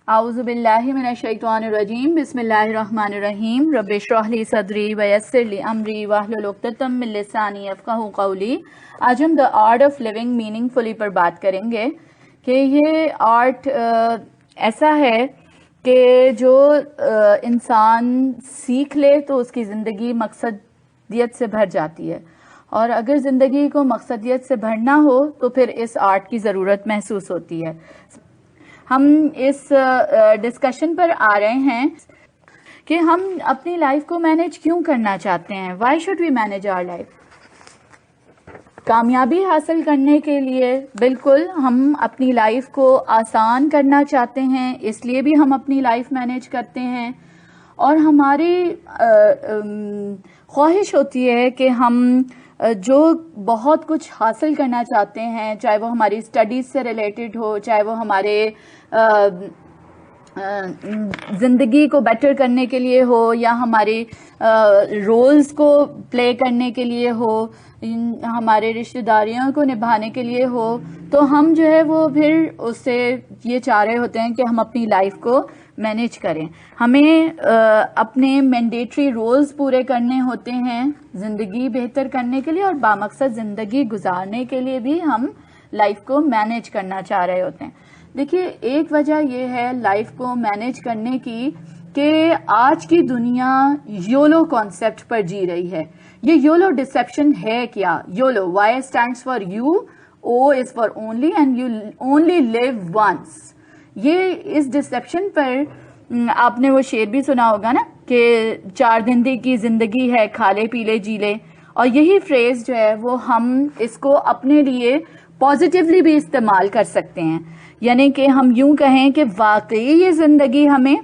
اعوذ باللہ من الشیطان الرجیم بسم اللہ الرحمن الرحیم رب اشرح لی صدری ویسر لی امری واحلل عقدۃ من لسانی یفقہوا قولی۔ آج ہم the art of living meaningfully پر بات کریں گے کہ یہ آرٹ ایسا ہے کہ جو انسان سیکھ لے تو اس کی زندگی مقصدیت سے بھر جاتی ہے، اور اگر زندگی کو مقصدیت سے بھرنا ہو تو پھر اس آرٹ کی ضرورت محسوس ہوتی ہے۔ ہم اس ڈسکشن پر آ رہے ہیں کہ ہم اپنی لائف کو مینیج کیوں کرنا چاہتے ہیں، why should we manage our life. کامیابی حاصل کرنے کے لیے بالکل ہم اپنی لائف کو آسان کرنا چاہتے ہیں، اس لیے بھی ہم اپنی لائف مینیج کرتے ہیں، اور ہماری خواہش ہوتی ہے کہ ہم جو بہت کچھ حاصل کرنا چاہتے ہیں، چاہے وہ ہماری اسٹڈیز سے ریلیٹڈ ہو، چاہے وہ ہمارے زندگی کو بیٹر کرنے کے لیے ہو، یا ہمارے رولز کو پلے کرنے کے لیے ہو، ہمارے رشتہ داریوں کو نبھانے کے لیے ہو، تو ہم جو ہے وہ پھر اس سے یہ چاہ رہے ہوتے ہیں کہ ہم اپنی لائف کو مینیج کریں۔ ہمیں اپنے مینڈیٹری رولز پورے کرنے ہوتے ہیں زندگی بہتر کرنے کے لیے، اور بامقصد زندگی گزارنے کے لیے بھی ہم لائف کو مینیج کرنا چاہ رہے ہوتے ہیں۔ دیکھیے، ایک وجہ یہ ہے لائف کو مینیج کرنے کی کہ آج کی دنیا یولو کانسیپٹ پر جی رہی ہے۔ یہ یولو ڈسیپشن ہے کیا؟ YOLO, Y stands for you, O is for only, and you only live once. یہ اس ڈسیپشن پر آپ نے وہ شعر بھی سنا ہوگا نا کہ 4 دن کی زندگی ہے، کھا لے پی لے جی لے، اور یہی فریز جو ہے وہ ہم اس کو اپنے لیے پازیٹیولی بھی استعمال کر سکتے ہیں۔ یعنی کہ ہم یوں کہیں کہ واقعی یہ زندگی ہمیں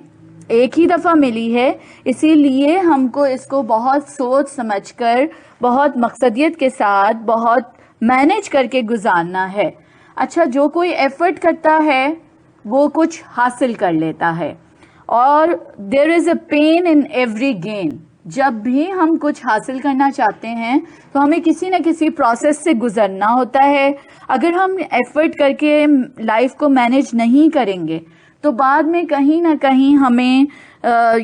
ایک ہی دفعہ ملی ہے، اسی لیے ہم کو اس کو بہت سوچ سمجھ کر، بہت مقصدیت کے ساتھ، بہت مینیج کر کے گزارنا ہے۔ اچھا، جو کوئی ایفرٹ کرتا ہے وہ کچھ حاصل کر لیتا ہے، اور دیر از اے پین ان ایوری گین۔ جب بھی ہم کچھ حاصل کرنا چاہتے ہیں تو ہمیں کسی نہ کسی پروسیس سے گزرنا ہوتا ہے۔ اگر ہم ایفرٹ کر کے لائف کو مینیج نہیں کریں گے تو بعد میں کہیں نہ کہیں ہمیں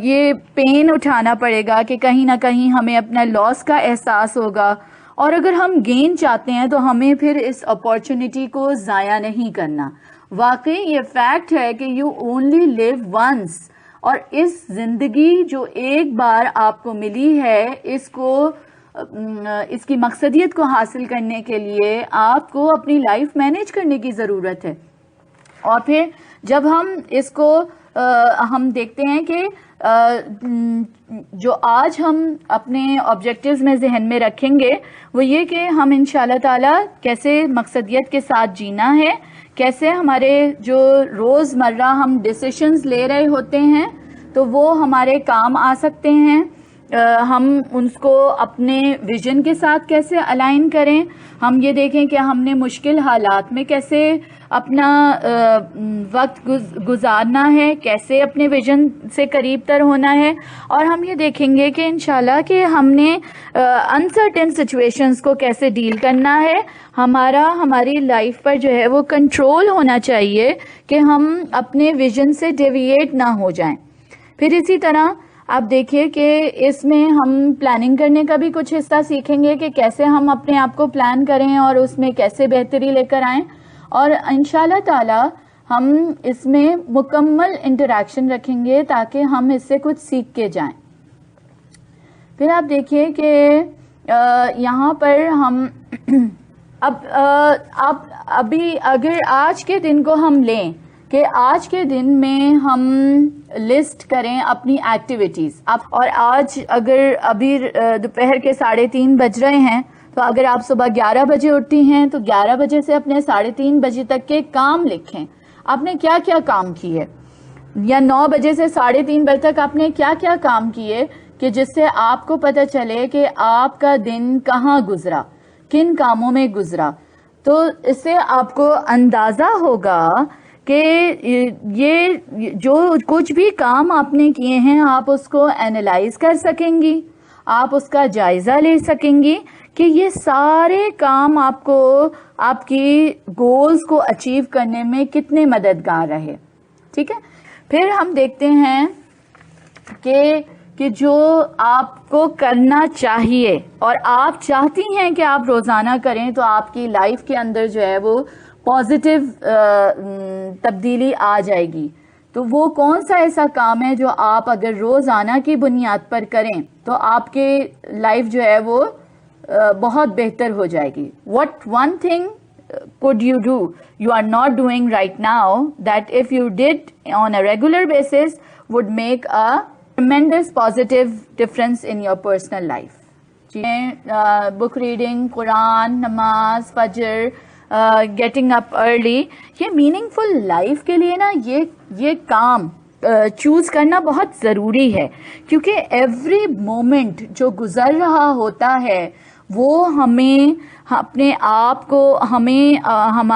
یہ پین اٹھانا پڑے گا، کہ کہیں نہ کہیں ہمیں اپنا لاس کا احساس ہوگا، اور اگر ہم گین چاہتے ہیں تو ہمیں پھر اس اپارچونٹی کو ضائع نہیں کرنا۔ واقعی یہ فیکٹ ہے کہ یو اونلی لیو ونس، اور اس زندگی جو ایک بار آپ کو ملی ہے، اس کی مقصدیت کو حاصل کرنے کے لیے آپ کو اپنی لائف مینیج کرنے کی ضرورت ہے۔ اور پھر جب ہم اس کو ہم دیکھتے ہیں کہ جو آج ہم اپنے آبجیکٹیوز میں ذہن میں رکھیں گے وہ یہ کہ ہم انشاءاللہ تعالی کیسے مقصدیت کے ساتھ جینا ہے، کیسے ہمارے جو روز مرہ ہم ڈیسیشنز لے رہے ہوتے ہیں تو وہ ہمارے کام آ سکتے ہیں، ہم ان کو اپنے ویژن کے ساتھ کیسے الائن کریں، ہم یہ دیکھیں کہ ہم نے مشکل حالات میں کیسے اپنا وقت گزارنا ہے، کیسے اپنے ویژن سے قریب تر ہونا ہے، اور ہم یہ دیکھیں گے کہ انشاءاللہ کہ ہم نے انسرٹن سچویشنز کو کیسے ڈیل کرنا ہے۔ ہماری لائف پر جو ہے وہ کنٹرول ہونا چاہیے کہ ہم اپنے ویژن سے ڈیویٹ نہ ہو جائیں۔ پھر اسی طرح آپ دیکھیے کہ اس میں ہم پلاننگ کرنے کا بھی کچھ حصہ سیکھیں گے کہ کیسے ہم اپنے آپ کو پلان کریں اور اس میں کیسے بہتری لے کر آئیں، اور انشاءاللہ تعالی ہم اس میں مکمل انٹریکشن رکھیں گے تاکہ ہم اس سے کچھ سیکھ کے جائیں۔ پھر آپ دیکھیے کہ یہاں پر ہم ابھی اگر آج کے دن کو ہم لیں کہ آج کے دن میں ہم لسٹ کریں اپنی ایکٹیویٹیز، اور آج اگر ابھی دوپہر کے 3:30 بج رہے ہیں تو اگر آپ صبح 11 بجے اٹھتی ہیں تو 11 بجے سے اپنے 3:30 بجے تک کے کام لکھیں، آپ نے کیا کیا کام کیے، یا 9 بجے سے 3:30 بجے تک آپ نے کیا کیا کام کیے، کہ جس سے آپ کو پتہ چلے کہ آپ کا دن کہاں گزرا، کن کاموں میں گزرا۔ تو اس سے آپ کو اندازہ ہوگا کہ یہ جو کچھ بھی کام آپ نے کیے ہیں آپ اس کو اینالائز کر سکیں گی، آپ اس کا جائزہ لے سکیں گی کہ یہ سارے کام آپ کو آپ کی گولز کو اچیو کرنے میں کتنے مددگار رہے۔ ٹھیک ہے، پھر ہم دیکھتے ہیں کہ جو آپ کو کرنا چاہیے اور آپ چاہتی ہیں کہ آپ روزانہ کریں تو آپ کی لائف کے اندر جو ہے وہ پازیٹیو تبدیلی آ جائے گی. تو وہ کون سا ایسا کام ہے جو آپ اگر روزانہ کی بنیاد پر کریں تو آپ کے لائف جو ہے وہ بہت بہتر ہو جائے گی. What one thing could you do you are not doing right now that if you did on a regular basis would make a tremendous positive difference in your personal life. Book reading, Quran, نماز, فجر, getting up early, یہ meaningful life کے لیے نا یہ کام choose کرنا بہت ضروری ہے, کیونکہ ایوری مومنٹ جو گزر رہا ہوتا ہے وہ ہمیں اپنے آپ کو ہم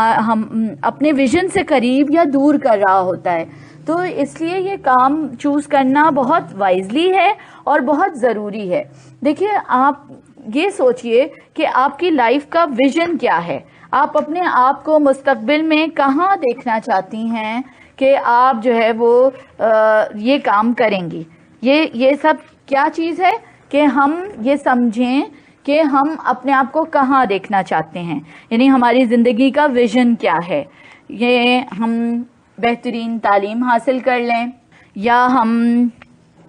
اپنے ویژن سے قریب یا دور کر رہا ہوتا ہے. تو اس لیے یہ کام چوز کرنا بہت وائزلی ہے اور بہت ضروری ہے. دیکھیے, آپ یہ سوچئے کہ آپ کی لائف کا ویژن کیا ہے, آپ اپنے آپ کو مستقبل میں کہاں دیکھنا چاہتی ہیں کہ آپ جو ہے وہ یہ کام کریں گی. یہ سب کیا چیز ہے کہ ہم یہ سمجھیں کہ ہم اپنے آپ کو کہاں دیکھنا چاہتے ہیں, یعنی ہماری زندگی کا ویژن کیا ہے. یہ ہم بہترین تعلیم حاصل کر لیں, یا ہم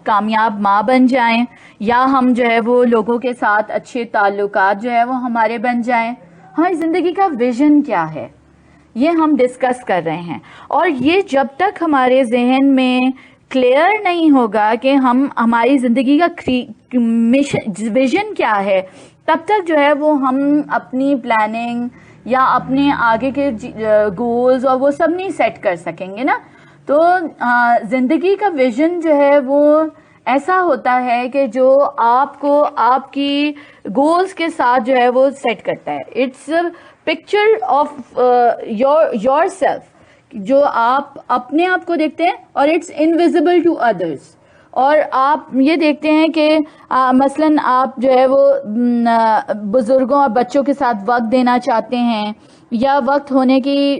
کامیاب ماں بن جائیں, یا ہم جو ہے وہ لوگوں کے ساتھ اچھے تعلقات جو ہے وہ ہمارے بن جائیں. ہماری زندگی کا ویژن کیا ہے یہ ہم ڈسکس کر رہے ہیں. اور یہ جب تک ہمارے ذہن میں کلیئر نہیں ہوگا کہ ہماری زندگی کا ویژن کیا ہے, تب تک جو ہے وہ ہم اپنی پلاننگ یا اپنے آگے کے گولز اور وہ سب نہیں سیٹ کر سکیں گے نا. تو زندگی کا ویژن جو ہے وہ ایسا ہوتا ہے کہ جو آپ کو آپ کی گولز کے ساتھ جو ہے وہ سیٹ کرتا ہے. It's picture of yourself, جو آپ اپنے آپ کو دیکھتے ہیں, اور اٹس انویزیبل ٹو ادرس. اور آپ یہ دیکھتے ہیں کہ مثلاً آپ جو ہے وہ بزرگوں اور بچوں کے ساتھ وقت دینا چاہتے ہیں, یا وقت ہونے کی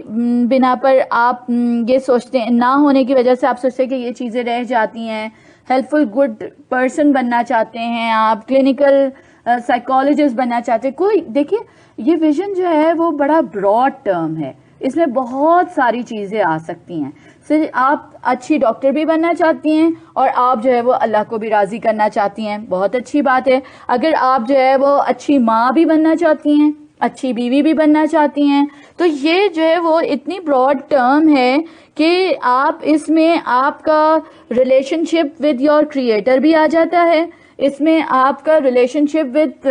بنا پر آپ یہ سوچتے ہیں, نہ ہونے کی وجہ سے آپ سوچتے ہیں کہ یہ چیزیں رہ جاتی ہیں. ہیلپ فل گڈ پرسن بننا چاہتے ہیں آپ, کلینکل سائیکالوجسٹ بننا چاہتے ہیں. کوئی دیکھیے, یہ ویژن جو ہے وہ بڑا براڈ ٹرم ہے, اس میں بہت ساری چیزیں آ سکتی ہیں. صرف آپ اچھی ڈاکٹر بھی بننا چاہتی ہیں, اور آپ جو ہے وہ اللہ کو بھی راضی کرنا چاہتی ہیں, بہت اچھی بات ہے. اگر آپ جو ہے وہ اچھی ماں بھی بننا چاہتی ہیں, اچھی بیوی بھی بننا چاہتی ہیں, تو یہ جو ہے وہ اتنی براڈ ٹرم ہے کہ آپ اس میں آپ کا relation ship with your creator بھی آ جاتا ہے, اس میں آپ کا ریلیشن شپ ود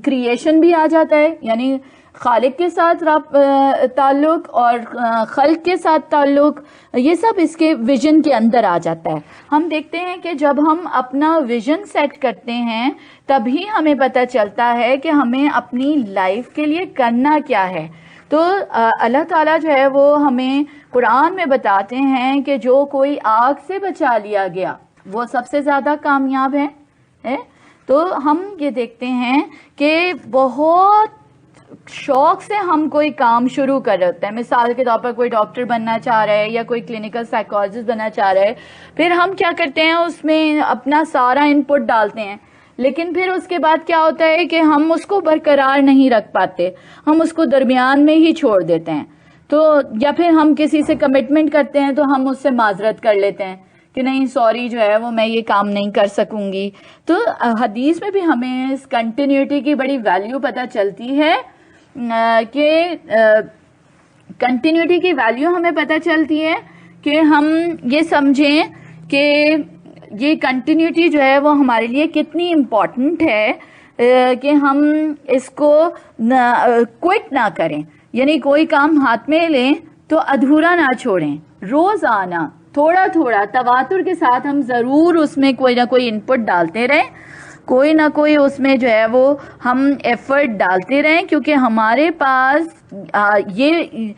کریشن بھی آ جاتا ہے, یعنی خالق کے ساتھ تعلق اور خلق کے ساتھ تعلق, یہ سب اس کے ویژن کے اندر آ جاتا ہے. ہم دیکھتے ہیں کہ جب ہم اپنا ویژن سیٹ کرتے ہیں تبھی ہمیں پتہ چلتا ہے کہ ہمیں اپنی لائف کے لیے کرنا کیا ہے. تو اللہ تعالیٰ جو ہے وہ ہمیں قرآن میں بتاتے ہیں کہ جو کوئی آگ سے بچا لیا گیا وہ سب سے زیادہ کامیاب ہے. تو ہم یہ دیکھتے ہیں کہ بہت شوق سے ہم کوئی کام شروع کر رہے ہوتے ہیں. مثال کے طور پر کوئی ڈاکٹر بننا چاہ رہا ہے یا کوئی کلینکل سائیکالوجسٹ بننا چاہ رہا ہے, پھر ہم کیا کرتے ہیں, اس میں اپنا سارا ان پٹ ڈالتے ہیں, لیکن پھر اس کے بعد کیا ہوتا ہے کہ ہم اس کو برقرار نہیں رکھ پاتے, ہم اس کو درمیان میں ہی چھوڑ دیتے ہیں. تو یا پھر ہم کسی سے کمٹمنٹ کرتے ہیں تو ہم اس سے معذرت کر لیتے ہیں کہ نہیں سوری جو ہے وہ میں یہ کام نہیں کر سکوں گی. تو حدیث میں بھی ہمیں اس کنٹینیوٹی کی بڑی ویلیو پتہ چلتی ہے کہ کنٹینیوٹی کی ویلیو ہمیں پتہ چلتی ہے کہ ہم یہ سمجھیں کہ یہ کنٹینیوٹی جو ہے وہ ہمارے لیے کتنی امپورٹنٹ ہے کہ ہم اس کو کوئٹ نہ کریں, یعنی کوئی کام ہاتھ میں لیں تو ادھورا نہ چھوڑیں. روزانہ تھوڑا تھوڑا تواتر کے ساتھ ہم ضرور اس میں کوئی نہ کوئی ان پٹ ڈالتے رہیں, کوئی نہ کوئی اس میں جو ہے وہ ہم ایفرٹ ڈالتے رہیں, کیونکہ ہمارے پاس یہ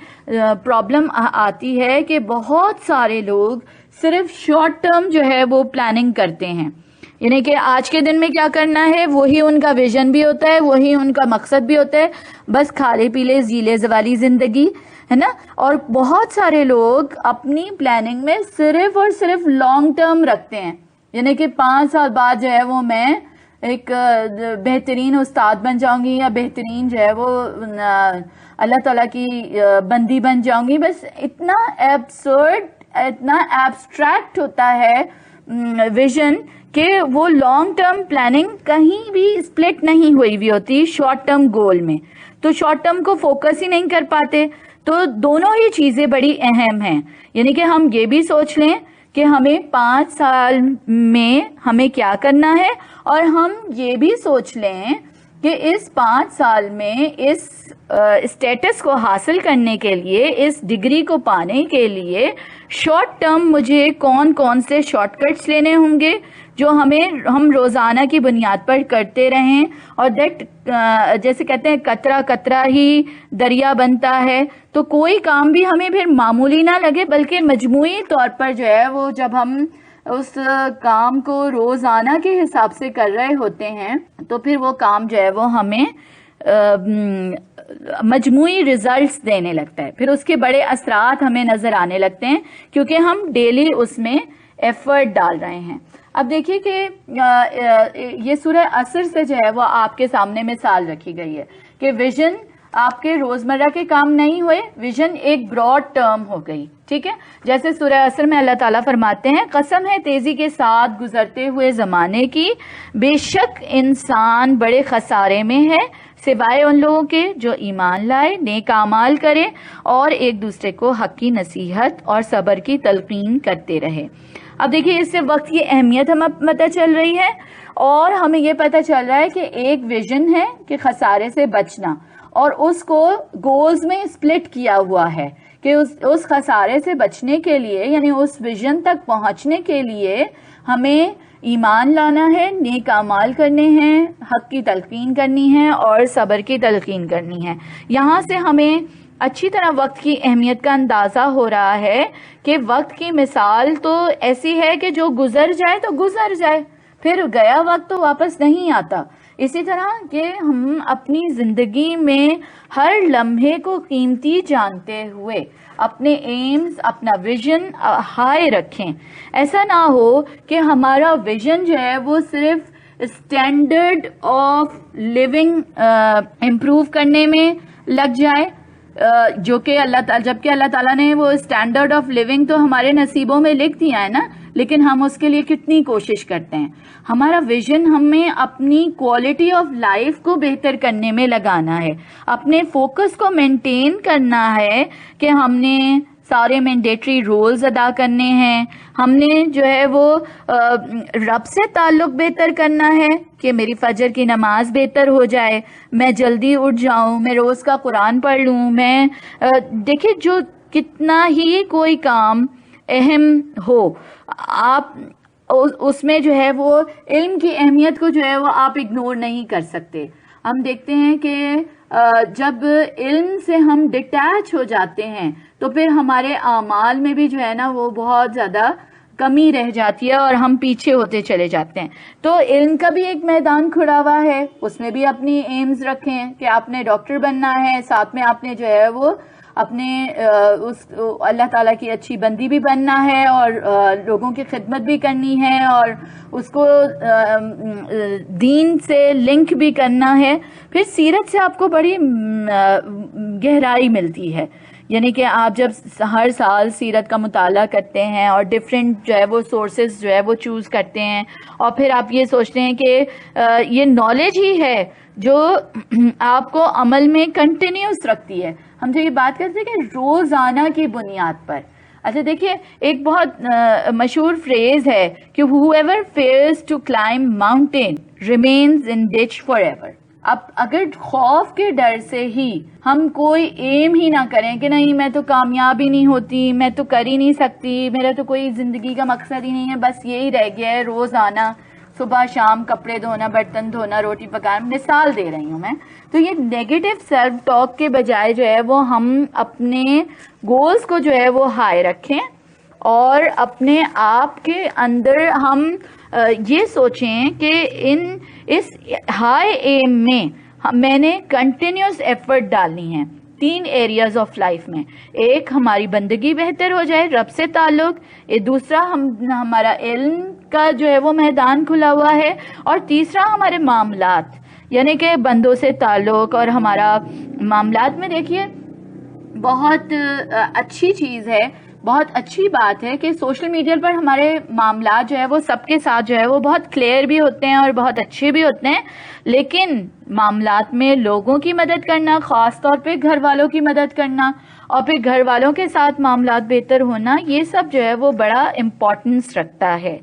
پرابلم آتی ہے کہ بہت سارے لوگ صرف شارٹ ٹرم جو ہے وہ پلاننگ کرتے ہیں, یعنی کہ آج کے دن میں کیا کرنا ہے وہی ان کا ویژن بھی ہوتا ہے, وہی ان کا مقصد بھی ہوتا ہے, بس کھالے پیلے زیلے زوالی زندگی ہے نا. اور بہت سارے لوگ اپنی پلاننگ میں صرف اور صرف لانگ ٹرم رکھتے ہیں, یعنی کہ 5 سال بعد جو ہے وہ میں ایک بہترین استاد بن جاؤں گی, یا بہترین جو ہے وہ اللہ تعالیٰ کی بندی بن جاؤں گی. بس اتنا ایبسرڈ, اتنا ایبسٹریکٹ ہوتا ہے ویژن کہ وہ لانگ ٹرم پلاننگ کہیں بھی اسپلٹ نہیں ہوئی ہوتی شارٹ ٹرم گول میں, تو شارٹ ٹرم کو فوکس ہی نہیں کر پاتے. تو دونوں ہی چیزیں بڑی اہم ہیں, یعنی کہ ہم یہ بھی سوچ لیں کہ ہمیں 5 سال میں ہمیں کیا کرنا ہے, اور ہم یہ بھی سوچ لیں کہ اس 5 سال میں اس اسٹیٹس کو حاصل کرنے کے لیے, اس ڈگری کو پانے کے لیے شارٹ ٹرم مجھے کون کون سے شارٹ کٹس لینے ہوں گے جو ہم روزانہ کی بنیاد پر کرتے رہیں, اور دیٹ جیسے کہتے ہیں قطرہ قطرہ ہی دریا بنتا ہے. تو کوئی کام بھی ہمیں پھر معمولی نہ لگے, بلکہ مجموعی طور پر جو ہے وہ جب ہم اس کام کو روزانہ کے حساب سے کر رہے ہوتے ہیں تو پھر وہ کام جو ہے وہ ہمیں مجموعی ریزلٹس دینے لگتا ہے, پھر اس کے بڑے اثرات ہمیں نظر آنے لگتے ہیں کیونکہ ہم ڈیلی اس میں ایفرٹ ڈال رہے ہیں. اب دیکھیے کہ یہ سورہ عصر سے جو ہے وہ آپ کے سامنے مثال رکھی گئی ہے کہ ویژن آپ کے روزمرہ کے کام نہیں ہوئے, ویژن ایک براڈ ٹرم ہو گئی. ٹھیک ہے, جیسے سورہ عصر میں اللہ تعالیٰ فرماتے ہیں, قسم ہے تیزی کے ساتھ گزرتے ہوئے زمانے کی, بے شک انسان بڑے خسارے میں ہے سوائے ان لوگوں کے جو ایمان لائے, نیک اعمال کرے اور ایک دوسرے کو حق کی نصیحت اور صبر کی تلقین کرتے رہے. اب دیکھیے اس سے وقت کی اہمیت ہمیں پتہ چل رہی ہے, اور ہمیں یہ پتہ چل رہا ہے کہ ایک ویژن ہے کہ خسارے سے بچنا, اور اس کو گولز میں سپلٹ کیا ہوا ہے کہ اس خسارے سے بچنے کے لیے, یعنی اس ویژن تک پہنچنے کے لیے ہمیں ایمان لانا ہے, نیک اعمال کرنے ہیں, حق کی تلقین کرنی ہے اور صبر کی تلقین کرنی ہے. یہاں سے ہمیں اچھی طرح وقت کی اہمیت کا اندازہ ہو رہا ہے کہ وقت کی مثال تو ایسی ہے کہ جو گزر جائے تو گزر جائے, پھر گیا وقت تو واپس نہیں آتا. اسی طرح کہ ہم اپنی زندگی میں ہر لمحے کو قیمتی جانتے ہوئے اپنے ایمز, اپنا ویژن ہائی رکھیں. ایسا نہ ہو کہ ہمارا ویژن جو ہے وہ صرف اسٹینڈرڈ آف لیونگ امپروو کرنے میں لگ جائے, جو کہ جبکہ اللہ تعالیٰ نے وہ اسٹینڈرڈ آف لیونگ تو ہمارے نصیبوں میں لکھ دیا ہے نا, لیکن ہم اس کے لیے کتنی کوشش کرتے ہیں. ہمارا ویژن ہمیں اپنی کوالٹی آف لائف کو بہتر کرنے میں لگانا ہے, اپنے فوکس کو مینٹین کرنا ہے کہ ہم نے سارے مینڈیٹری رولز ادا کرنے ہیں, ہم نے جو ہے وہ رب سے تعلق بہتر کرنا ہے کہ میری فجر کی نماز بہتر ہو جائے, میں جلدی اٹھ جاؤں, میں روز کا قرآن پڑھ لوں, میں دیکھیں جو کتنا ہی کوئی کام اہم ہو, آپ اس میں جو ہے وہ علم کی اہمیت کو جو ہے وہ آپ اگنور نہیں کر سکتے. ہم دیکھتے ہیں کہ جب علم سے ہم ڈٹیچ ہو جاتے ہیں تو پھر ہمارے اعمال میں بھی جو ہے نا وہ بہت زیادہ کمی رہ جاتی ہے اور ہم پیچھے ہوتے چلے جاتے ہیں. تو علم کا بھی ایک میدان کھڑا ہوا ہے, اس میں بھی اپنی ایمز رکھیں کہ آپ نے ڈاکٹر بننا ہے, ساتھ میں آپ نے جو ہے وہ اپنے اللہ تعالیٰ کی اچھی بندی بھی بننا ہے اور لوگوں کی خدمت بھی کرنی ہے اور اس کو دین سے لنک بھی کرنا ہے. پھر سیرت سے آپ کو بڑی گہرائی ملتی ہے, یعنی کہ آپ جب ہر سال سیرت کا مطالعہ کرتے ہیں اور ڈفرینٹ جو ہے وہ سورسز جو ہے وہ چوز کرتے ہیں, اور پھر آپ یہ سوچتے ہیں کہ یہ نالج ہی ہے جو آپ کو عمل میں کنٹینیوس رکھتی ہے. ہم جو یہ بات کرتے ہیں کہ روزانہ کی بنیاد پر, اچھا دیکھیے ایک بہت مشہور فریز ہے کہ whoever fails to climb mountain remains in ditch forever. اب اگر خوف کے ڈر سے ہی ہم کوئی ایم ہی نہ کریں کہ نہیں میں تو کامیاب ہی نہیں ہوتی, میں تو کر ہی نہیں سکتی, میرا تو کوئی زندگی کا مقصد ہی نہیں ہے, بس یہی رہ گیا ہے روزانہ صبح شام کپڑے دھونا, برتن دھونا, روٹی پکانا, مثال دے رہی ہوں میں. تو یہ نیگیٹو سیلف ٹاک کے بجائے جو ہے وہ ہم اپنے گولز کو جو ہے وہ ہائی رکھیں اور اپنے آپ کے اندر ہم یہ سوچیں کہ اس ہائی ایم میں میں نے کنٹینیوس ایفرٹ ڈالنی ہے. 3 ایریاز آف لائف میں. ایک ہماری بندگی بہتر ہو جائے، رب سے تعلق، دوسرا ہمارا علم کا جو ہے وہ میدان کھلا ہوا ہے، اور تیسرا ہمارے معاملات، یعنی کہ بندوں سے تعلق. اور ہمارا معاملات میں دیکھیے بہت اچھی چیز ہے، بہت اچھی بات ہے کہ سوشل میڈیا پر ہمارے معاملات جو ہے وہ سب کے ساتھ جو ہے وہ بہت کلیئر بھی ہوتے ہیں اور بہت اچھے بھی ہوتے ہیں، لیکن معاملات میں لوگوں کی مدد کرنا، خاص طور پہ گھر والوں کی مدد کرنا، اور پھر گھر والوں کے ساتھ معاملات بہتر ہونا، یہ سب جو ہے وہ بڑا امپورٹنس رکھتا ہے.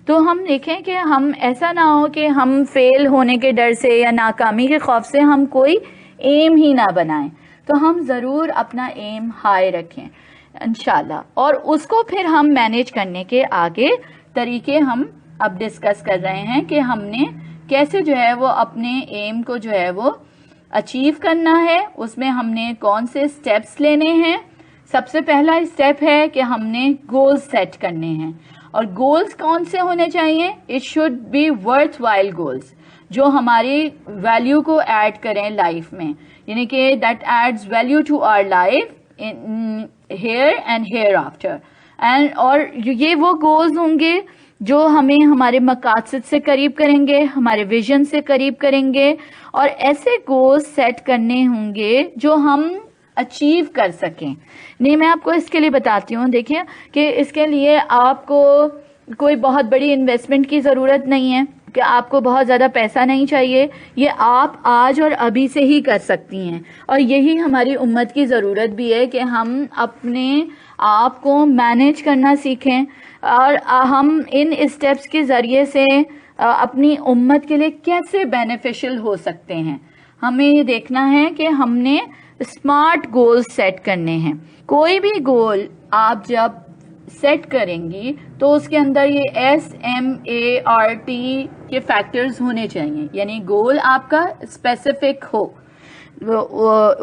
تو ہم دیکھیں کہ ہم ایسا نہ ہو کہ ہم فیل ہونے کے ڈر سے یا ناکامی کے خوف سے ہم کوئی ایم ہی نہ بنائیں. تو ہم ضرور اپنا ایم ہائی رکھیں انشاءاللہ، اور اس کو پھر ہم مینیج کرنے کے آگے طریقے ہم اب ڈسکس کر رہے ہیں کہ ہم نے کیسے جو ہے وہ اپنے ایم کو جو ہے وہ اچیو کرنا ہے. اس میں ہم نے کون سے سٹیپس لینے ہیں. سب سے پہلا سٹیپ ہے کہ ہم نے گولز سیٹ کرنے ہیں، اور گولز کون سے ہونے چاہیے؟ It should be worthwhile goals, جو ہماری ویلیو کو ایڈ کریں لائف میں، یعنی کہ that adds value to our life here and hereafter. اور یہ وہ گولز ہوں گے جو ہمیں ہمارے مقاصد سے قریب کریں گے، ہمارے ویژن سے قریب کریں گے، اور ایسے گولز سیٹ کرنے ہوں گے جو ہم اچیو کر سکیں. نہیں، میں آپ کو اس کے لیے بتاتی ہوں. دیکھیں کہ اس کے لیے آپ کو کوئی بہت بڑی انویسٹمنٹ کی ضرورت نہیں ہے، کہ آپ کو بہت زیادہ پیسہ نہیں چاہیے. یہ آپ آج اور ابھی سے ہی کر سکتی ہیں، اور یہی ہماری امت کی ضرورت بھی ہے کہ ہم اپنے آپ کو مینیج کرنا سیکھیں، اور ہم ان اسٹیپس کے ذریعے سے اپنی امت کے لیے کیسے بینیفیشل ہو سکتے ہیں. ہمیں یہ دیکھنا ہے کہ ہم نے اسمارٹ گولز سیٹ کرنے ہیں. کوئی بھی گول آپ جب سیٹ کریں گی تو اس کے اندر یہ SMART کے فیکٹرز ہونے چاہیے، یعنی گول آپ کا اسپیسیفک ہو،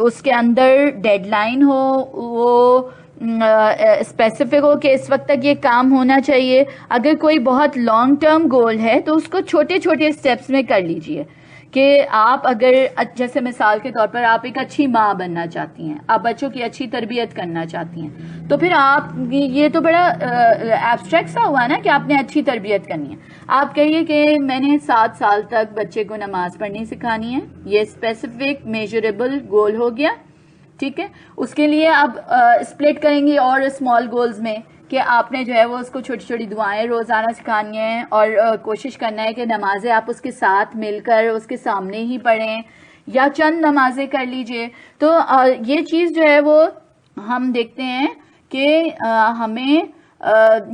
اس کے اندر ڈیڈ لائن ہو، وہ اسپیسیفک ہو کہ اس وقت تک یہ کام ہونا چاہیے. اگر کوئی بہت لانگ ٹرم گول ہے تو اس کو چھوٹے چھوٹے اسٹیپس میں کر لیجئے. کہ آپ اگر جیسے مثال کے طور پر آپ ایک اچھی ماں بننا چاہتی ہیں، آپ بچوں کی اچھی تربیت کرنا چاہتی ہیں، تو پھر آپ، یہ تو بڑا ایبسٹریکٹ سا ہوا نا کہ آپ نے اچھی تربیت کرنی ہے. آپ کہیے کہ میں نے 7 سال تک بچے کو نماز پڑھنی سکھانی ہے. یہ اسپیسیفک میجریبل گول ہو گیا. ٹھیک ہے، اس کے لیے اب اسپلٹ کریں گے اور اسمال گولز میں، کہ آپ نے جو ہے وہ اس کو چھوٹی چھوٹی دعائیں روزانہ سکھانی ہیں، اور کوشش کرنا ہے کہ نمازیں آپ اس کے ساتھ مل کر اس کے سامنے ہی پڑھیں، یا چند نمازیں کر لیجئے. تو یہ چیز جو ہے وہ ہم دیکھتے ہیں کہ ہمیں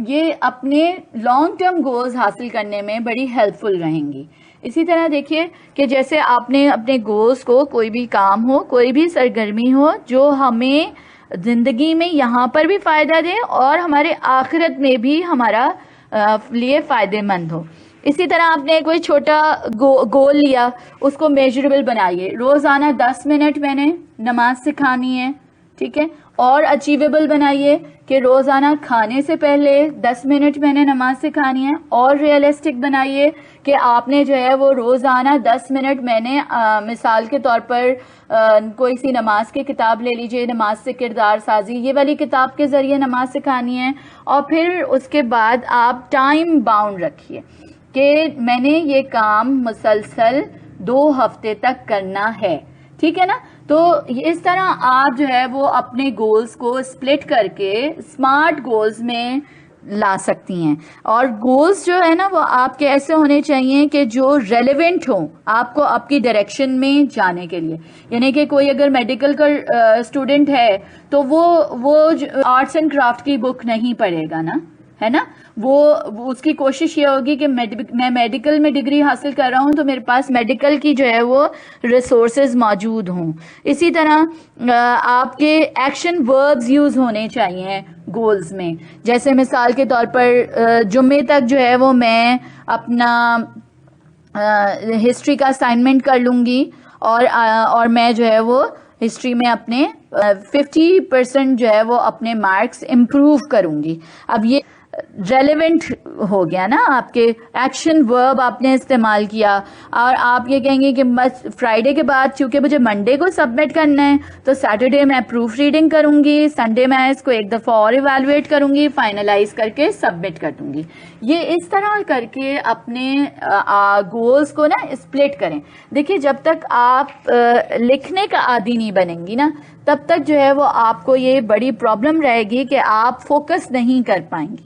یہ اپنے لانگ ٹرم گولز حاصل کرنے میں بڑی ہیلپ فل رہیں گی. اسی طرح دیکھیے کہ جیسے آپ نے اپنے گولز کو، کوئی بھی کام ہو، کوئی بھی سرگرمی ہو جو ہمیں زندگی میں یہاں پر بھی فائدہ دے اور ہمارے آخرت میں بھی ہمارا لیے فائدے مند ہو. اسی طرح آپ نے کوئی چھوٹا گول لیا، اس کو میجریبل بنائیے. روزانہ 10 منٹ میں نے نماز سکھانی ہے. ٹھیک ہے، اور اچیویبل بنائیے کہ روزانہ کھانے سے پہلے 10 منٹ میں نے نماز سکھانی ہے. اور ریئلسٹک بنائیے کہ آپ نے جو ہے وہ روزانہ 10 منٹ میں نے مثال کے طور پر کوئی سی نماز کی کتاب لے لیجئے، نماز سے کردار سازی، یہ والی کتاب کے ذریعے نماز سکھانی ہے. اور پھر اس کے بعد آپ ٹائم باؤنڈ رکھیے کہ میں نے یہ کام مسلسل 2 ہفتے تک کرنا ہے. ٹھیک ہے نا. تو اس طرح آپ جو ہے وہ اپنے گولز کو اسپلٹ کر کے اسمارٹ گولز میں لا سکتی ہیں. اور گولز جو ہے نا وہ آپ کے ایسے ہونے چاہیے کہ جو ریلیونٹ ہوں آپ کو آپ کی ڈائریکشن میں جانے کے لیے. یعنی کہ کوئی اگر میڈیکل کا اسٹوڈنٹ ہے تو وہ آرٹس اینڈ کرافٹ کی بک نہیں پڑھے گا نا، ہے نا. وہ اس کی کوشش یہ ہوگی کہ میں میڈیکل میں ڈگری حاصل کر رہا ہوں تو میرے پاس میڈیکل کی جو ہے وہ ریسورسز موجود ہوں. اسی طرح آپ کے ایکشن وربز یوز ہونے چاہیے گولز میں. جیسے مثال کے طور پر جمعے تک جو ہے وہ میں اپنا ہسٹری کا اسائنمنٹ کر لوں گی، اور میں جو ہے وہ ہسٹری میں اپنے 50% جو ہے وہ اپنے مارکس امپروو کروں گی. اب یہ ریلیونٹ ہو گیا نا، آپ کے ایکشن ورب آپ نے استعمال کیا. اور آپ یہ کہیں گے کہ بس فرائیڈے کے بعد چونکہ مجھے منڈے کو سبمٹ کرنا ہے تو سیٹرڈے میں پروف ریڈنگ کروں گی، سنڈے میں اس کو ایک دفعہ اور ایویلویٹ کروں گی، فائنلائز کر کے سبمٹ کر دوں گی. یہ اس طرح کر کے اپنے گولز کو نا اسپلٹ کریں. دیکھیے جب تک آپ لکھنے کا عادی نہیں بنیں گی نا تب تک جو ہے وہ آپ کو یہ بڑی پرابلم رہے گی کہ آپ فوکس نہیں کر پائیں گی.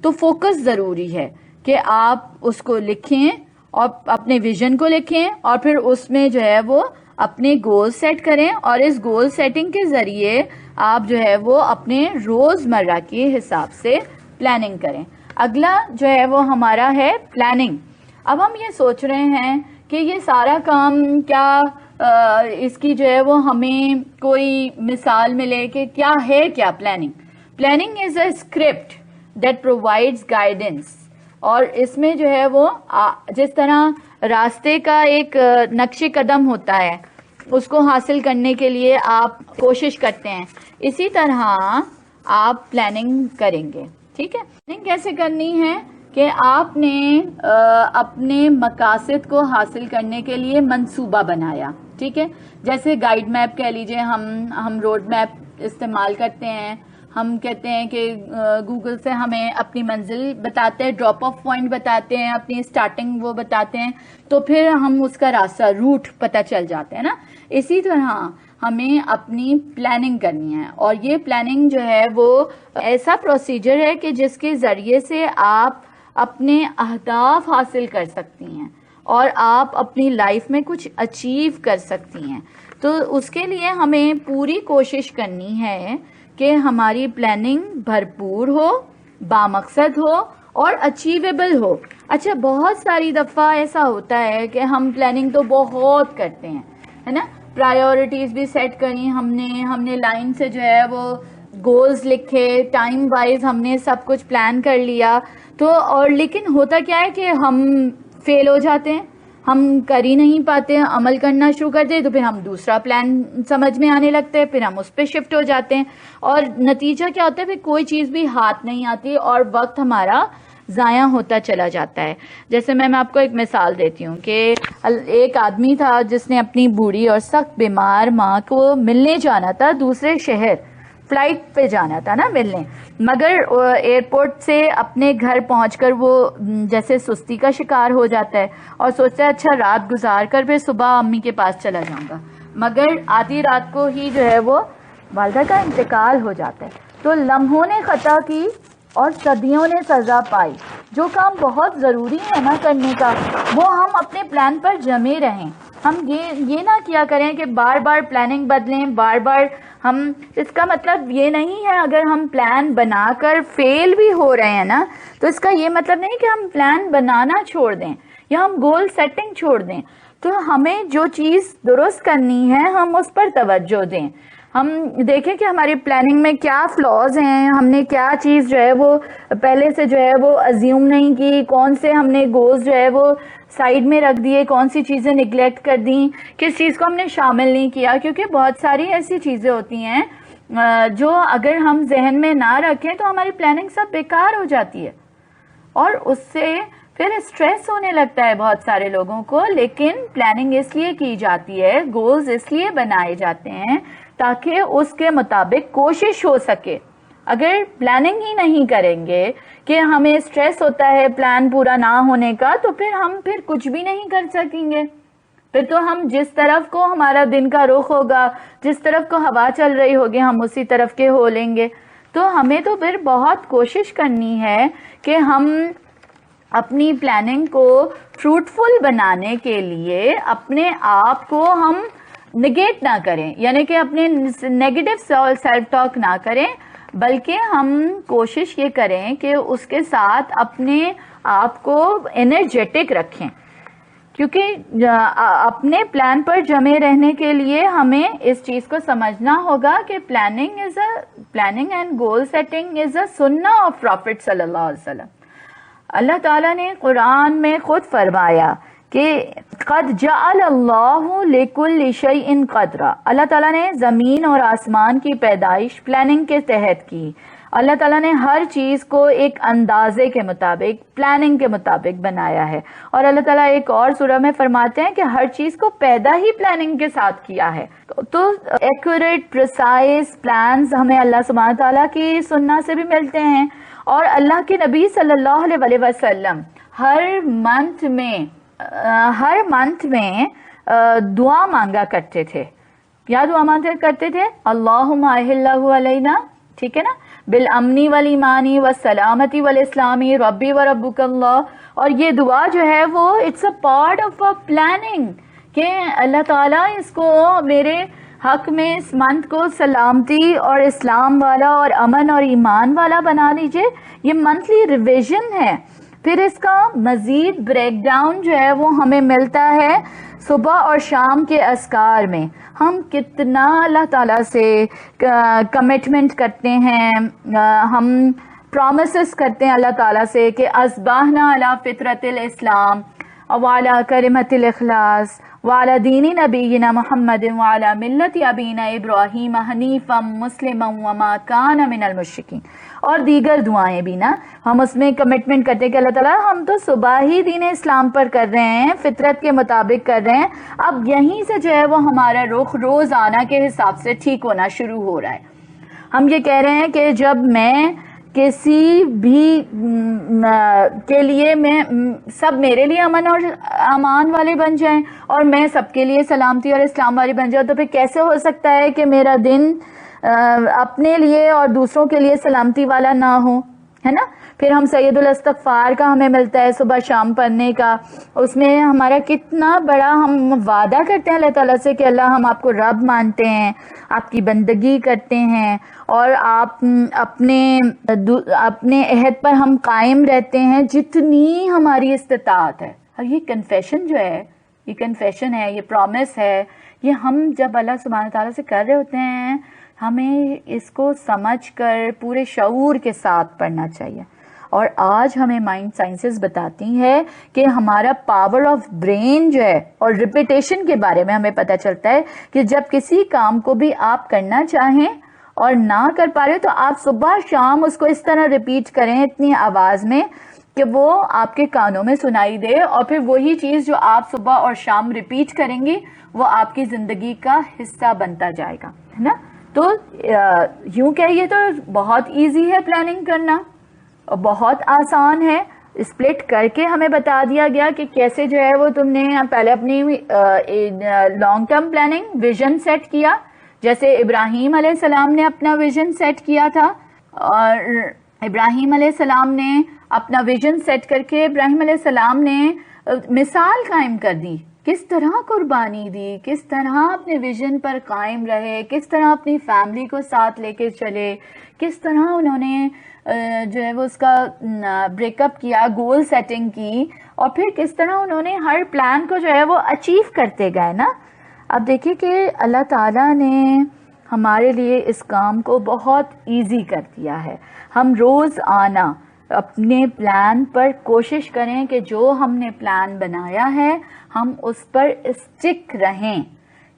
تو فوکس ضروری ہے کہ آپ اس کو لکھیں اور اپنے ویژن کو لکھیں اور پھر اس میں جو ہے وہ اپنے گول سیٹ کریں اور اس گول سیٹنگ کے ذریعے آپ جو ہے وہ اپنے روز مرہ کے حساب سے پلاننگ کریں. اگلا جو ہے وہ ہمارا ہے پلاننگ. اب ہم یہ سوچ رہے ہیں کہ یہ سارا کام کیا اس کی جو ہے وہ ہمیں کوئی مثال ملے کہ کیا ہے کیا planning. Planning is a script that provides guidance. اور اس میں جو ہے وہ جس طرح راستے کا ایک نقش قدم ہوتا ہے اس کو حاصل کرنے کے لیے آپ کوشش کرتے ہیں، اسی طرح آپ پلاننگ کریں گے. ٹھیک ہے، پلاننگ کیسے کرنی ہے کہ آپ نے اپنے مقاصد کو حاصل کرنے کے لیے منصوبہ بنایا. ٹھیک ہے، جیسے گائیڈ میپ کہہ لیجئے، ہم روڈ میپ استعمال کرتے ہیں. ہم کہتے ہیں کہ گوگل سے ہمیں اپنی منزل بتاتے ہیں، ڈراپ آف پوائنٹ بتاتے ہیں، اپنی سٹارٹنگ وہ بتاتے ہیں، تو پھر ہم اس کا راستہ روٹ پتہ چل جاتے ہیں نا. اسی طرح ہمیں اپنی پلاننگ کرنی ہے اور یہ پلاننگ جو ہے وہ ایسا پروسیجر ہے کہ جس کے ذریعے سے آپ اپنے اہداف حاصل کر سکتی ہیں اور آپ اپنی لائف میں کچھ اچیو کر سکتی ہیں. تو اس کے لیے ہمیں پوری کوشش کرنی ہے کہ ہماری پلاننگ بھرپور ہو، بامقصد ہو اور اچیویبل ہو. اچھا، بہت ساری دفعہ ایسا ہوتا ہے کہ ہم پلاننگ تو بہت کرتے ہیں، ہے نا، پرائیورٹیز بھی سیٹ کریں ہم نے لائن سے جو ہے وہ گولز لکھے، ٹائم وائز ہم نے سب کچھ پلان کر لیا، تو اور لیکن ہوتا کیا ہے کہ ہم فیل ہو جاتے ہیں، ہم کر ہی نہیں پاتے ہیں، عمل کرنا شروع کر دیں تو پھر ہم دوسرا پلان سمجھ میں آنے لگتا ہے، پھر ہم اس پہ شفٹ ہو جاتے ہیں اور نتیجہ کیا ہوتا ہے، پھر کوئی چیز بھی ہاتھ نہیں آتی اور وقت ہمارا ضائع ہوتا چلا جاتا ہے. جیسے میں آپ کو ایک مثال دیتی ہوں کہ ایک آدمی تھا جس نے اپنی بوڑھی اور سخت بیمار ماں کو ملنے جانا تھا، دوسرے شہر فلائٹ پہ جانا تھا نا ملنے، مگر ایئرپورٹ سے اپنے گھر پہنچ کر وہ جیسے سستی کا شکار ہو جاتا ہے اور سوچتا ہے اچھا رات گزار کر پھر صبح امی کے پاس چلا جاؤں گا، مگر آدھی رات کو ہی جو ہے وہ والدہ کا انتقال ہو جاتا ہے. تو لمحوں نے خطا کی اور صدیوں نے سزا پائی. جو کام بہت ضروری ہے نا کرنے کا وہ ہم اپنے پلان پر جمے رہیں. ہم یہ نہ کیا کریں کہ بار بار پلاننگ بدلیں، بار بار ہم، اس کا مطلب یہ نہیں ہے اگر ہم پلان بنا کر فیل بھی ہو رہے ہیں نا تو اس کا یہ مطلب نہیں کہ ہم پلان بنانا چھوڑ دیں یا ہم گول سیٹنگ چھوڑ دیں. تو ہمیں جو چیز درست کرنی ہے ہم اس پر توجہ دیں. ہم دیکھیں کہ ہماری پلاننگ میں کیا فلاز ہیں، ہم نے کیا چیز جو ہے وہ پہلے سے جو ہے وہ ازیوم نہیں کی، کون سے ہم نے گولز جو ہے وہ سائیڈ میں رکھ دیے، کون سی چیزیں نگلیکٹ کر دیں، کس چیز کو ہم نے شامل نہیں کیا، کیونکہ بہت ساری ایسی چیزیں ہوتی ہیں جو اگر ہم ذہن میں نہ رکھیں تو ہماری پلاننگ سب بیکار ہو جاتی ہے اور اس سے پھر اسٹریس ہونے لگتا ہے بہت سارے لوگوں کو. لیکن پلاننگ اس لیے کی جاتی ہے، گولز اس لیے بنائے جاتے ہیں تاکہ اس کے مطابق کوشش ہو سکے. اگر پلاننگ ہی نہیں کریں گے کہ ہمیں اسٹریس ہوتا ہے پلان پورا نہ ہونے کا تو ہم پھر کچھ بھی نہیں کر سکیں گے. پھر تو ہم جس طرف کو ہمارا دن کا رخ ہوگا، جس طرف کو ہوا چل رہی ہوگی ہم اسی طرف کے ہو لیں گے. تو ہمیں تو پھر بہت کوشش کرنی ہے کہ ہم اپنی پلاننگ کو فروٹفل بنانے کے لیے اپنے آپ کو ہم نگیٹ نہ کریں، یعنی کہ اپنے نیگیٹو سیلف ٹاک نہ کریں، بلکہ ہم کوشش یہ کریں کہ اس کے ساتھ اپنے آپ کو انرجیٹک رکھیں. کیونکہ اپنے پلان پر جمے رہنے کے لیے ہمیں اس چیز کو سمجھنا ہوگا کہ planning and goal setting is a sign of profit صلی اللہ علیہ وسلم. اللہ تعالیٰ نے قرآن میں خود فرمایا کہ قد جعل اللہ لکل شیء قدرا. اللہ تعالیٰ نے زمین اور آسمان کی پیدائش پلاننگ کے تحت کی اللہ تعالیٰ نے ہر چیز کو ایک اندازے کے مطابق، پلاننگ کے مطابق بنایا ہے. اور اللہ تعالیٰ ایک اور سورہ میں فرماتے ہیں کہ ہر چیز کو پیدا ہی پلاننگ کے ساتھ کیا ہے. تو ایکوریٹ پریسائز پلانز ہمیں اللہ سبحانہ تعالیٰ کی سنت سے بھی ملتے ہیں. اور اللہ کے نبی صلی اللہ علیہ وسلم ہر منتھ میں دعا مانگا کرتے تھے. کیا دعا مانگا کرتے تھے؟ اللہم اہلہ علینا، ٹھیک ہے نا، بالامنی والایمانی والسلامتی والاسلامی ربی و ربک اللہ. اور یہ دعا جو ہے وہ it's a part of a planning کہ اللہ تعالیٰ اس کو میرے حق میں اس منتھ کو سلامتی اور اسلام والا اور امن اور ایمان والا بنا لیجئے. یہ منتھلی ریویژن ہے. پھر اس کا مزید بریک ڈاؤن جو ہے وہ ہمیں ملتا ہے صبح اور شام کے اذکار میں. ہم کتنا اللہ تعالیٰ سے کمٹمنٹ کرتے ہیں، ہم پرومسز کرتے ہیں اللہ تعالیٰ سے کہ اصبحنا علی فطرت الاسلام وعلی کلمۃ الاخلاص وعلی دین نبینا محمد وعلی ملت ابینا ابراہیم حنیفا مسلما وما کان من المشرکین. اور دیگر دعائیں بھی نا ہم اس میں کمٹمنٹ کرتے ہیں کہ اللہ تعالیٰ ہم تو صبح ہی دین اسلام پر کر رہے ہیں، فطرت کے مطابق کر رہے ہیں، اب یہیں سے جو ہے وہ ہمارا رخ روزانہ کے حساب سے ٹھیک ہونا شروع ہو رہا ہے. ہم یہ کہہ رہے ہیں کہ جب میں کسی بھی کے لیے میں سب میرے لیے امن اور امان والے بن جائیں اور میں سب کے لیے سلامتی اور اسلام والی بن جاؤں، تو پھر کیسے ہو سکتا ہے کہ میرا دن اپنے لیے اور دوسروں کے لیے سلامتی والا نہ ہو، ہے نا. پھر ہم سید الاستغفار کا ہمیں ملتا ہے صبح شام پڑھنے کا. اس میں ہمارا کتنا بڑا ہم وعدہ کرتے ہیں اللہ تعالیٰ سے کہ اللہ ہم آپ کو رب مانتے ہیں، آپ کی بندگی کرتے ہیں اور آپ اپنے عہد پر ہم قائم رہتے ہیں جتنی ہماری استطاعت ہے. اور یہ کنفیشن جو ہے، یہ کنفیشن ہے، یہ پرومس ہے، یہ ہم جب اللہ سبحانہ تعالیٰ سے کر رہے ہوتے ہیں ہمیں اس کو سمجھ کر پورے شعور کے ساتھ پڑھنا چاہیے. اور آج ہمیں مائنڈ سائنسز بتاتی ہے کہ ہمارا پاور آف برین جو ہے، اور ریپیٹیشن کے بارے میں ہمیں پتہ چلتا ہے کہ جب کسی کام کو بھی آپ کرنا چاہیں اور نہ کر پا رہے ہو تو آپ صبح شام اس کو اس طرح ریپیٹ کریں اتنی آواز میں کہ وہ آپ کے کانوں میں سنائی دے، اور پھر وہی چیز جو آپ صبح اور شام ریپیٹ کریں گی وہ آپ کی زندگی کا حصہ بنتا جائے گا، ہے نا. تو یوں کہیے تو بہت ایزی ہے پلاننگ کرنا، بہت آسان ہے. اسپلٹ کر کے ہمیں بتا دیا گیا کہ کیسے جو ہے وہ تم نے پہلے اپنی long term planning vision set کیا، جیسے ابراہیم علیہ السلام نے اپنا ویژن سیٹ کیا تھا. اور ابراہیم علیہ السلام نے اپنا ویژن سیٹ کر کے ابراہیم علیہ السلام نے مثال قائم کر دی، کس طرح قربانی دی، کس طرح اپنے ویژن پر قائم رہے، کس طرح اپنی فیملی کو ساتھ لے کے چلے، کس طرح انہوں نے جو ہے وہ اس کا بریک اپ کیا، گول سیٹنگ کی، اور پھر کس طرح انہوں نے ہر پلان کو جو ہے وہ اچیو کرتے گئے نا. اب دیکھیے کہ اللہ تعالیٰ نے ہمارے لیے اس کام کو بہت ایزی کر دیا ہے. ہم روز آنا اپنے پلان پر کوشش کریں کہ جو ہم نے پلان بنایا ہے ہم اس پر اسٹک رہیں،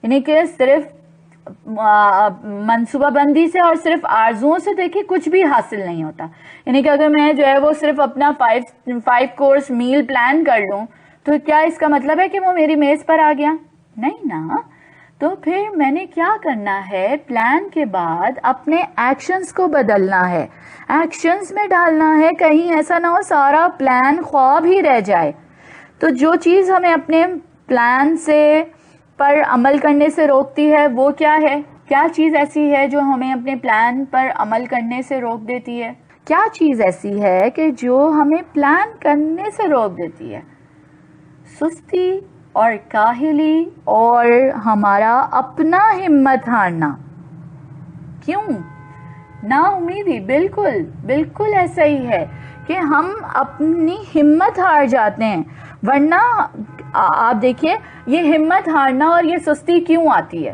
یعنی کہ صرف منصوبہ بندی سے اور صرف آرزوؤں سے دیکھیں کچھ بھی حاصل نہیں ہوتا. یعنی کہ اگر میں جو ہے وہ صرف اپنا 5 کورس میل پلان کر لوں تو کیا اس کا مطلب ہے کہ وہ میری میز پر آ گیا؟ نہیں نا. تو پھر میں نے کیا کرنا ہے، پلان کے بعد اپنے ایکشنز کو بدلنا ہے، ایکشنز میں ڈالنا ہے، کہیں ایسا نہ ہو سارا پلان خواب ہی رہ جائے. تو جو چیز ہمیں اپنے پلان سے پر عمل کرنے سے روکتی ہے وہ کیا ہے؟ کیا چیز ایسی ہے جو ہمیں اپنے پلان پر عمل کرنے سے روک دیتی ہے؟ کیا چیز ایسی ہے کہ جو ہمیں پلان کرنے سے روک دیتی ہے؟ سستی اور کاہلی اور ہمارا اپنا ہمت ہارنا. کیوں؟ نا امیدی. بالکل ایسا ہی ہے کہ ہم اپنی ہمت ہار جاتے ہیں. ورنہ آپ دیکھیے یہ ہمت ہارنا اور یہ سستی کیوں آتی ہے؟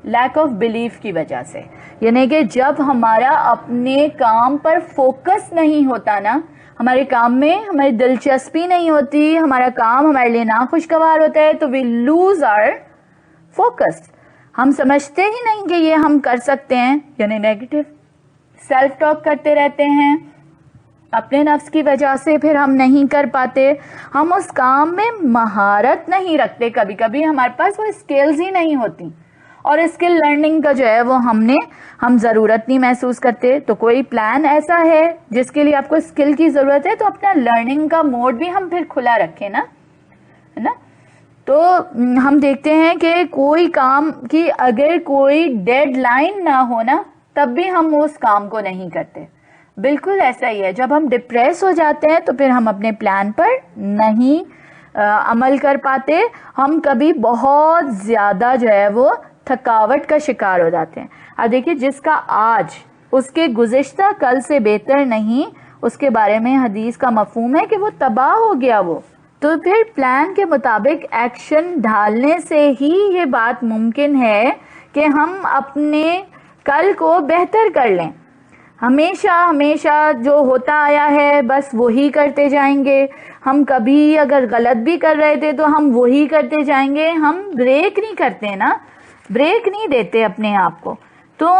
لیک آف بلیف کی وجہ سے. یعنی کہ جب ہمارا اپنے کام پر فوکس نہیں ہوتا نا، ہمارے کام میں ہماری دلچسپی نہیں ہوتی، ہمارا کام ہمارے لیے ناخوشگوار ہوتا ہے، تو وی لوز آر فوکس. ہم سمجھتے ہی نہیں کہ یہ ہم کر سکتے ہیں، یعنی نیگیٹو. سیلف ٹاک کرتے رہتے ہیں اپنے نفس کی وجہ سے، پھر ہم نہیں کر پاتے، ہم اس کام میں مہارت نہیں رکھتے، کبھی کبھی ہمارے پاس وہ اسکلز ہی نہیں ہوتی، اور اسکل لرننگ کا جو ہے وہ ہم ضرورت نہیں محسوس کرتے. تو کوئی پلان ایسا ہے جس کے لیے آپ کو اسکل کی ضرورت ہے تو اپنا لرننگ کا موڈ بھی ہم پھر کھلا رکھیں نا، ہے نا. تو ہم دیکھتے ہیں کہ کوئی کام کی اگر کوئی ڈیڈ لائن نہ ہونا تب بھی ہم اس کام کو نہیں کرتے. بالکل ایسا ہی ہے، جب ہم ڈپریس ہو جاتے ہیں تو پھر ہم اپنے پلان پر نہیں عمل کر پاتے، ہم کبھی بہت زیادہ جو ہے وہ تھکاوٹ کا شکار ہو جاتے ہیں. اب دیکھیے جس کا آج اس کے گزشتہ کل سے بہتر نہیں، اس کے بارے میں حدیث کا مفہوم ہے کہ وہ تباہ ہو گیا. وہ تو پھر پلان کے مطابق ایکشن ڈھالنے سے ہی یہ بات ممکن ہے کہ ہم اپنے کل کو بہتر کر لیں. ہمیشہ جو ہوتا آیا ہے بس وہی کرتے جائیں گے. ہم کبھی اگر غلط بھی کر رہے تھے تو ہم وہی کرتے جائیں گے. ہم بریک نہیں کرتے نا، بریک نہیں دیتے اپنے آپ کو، تو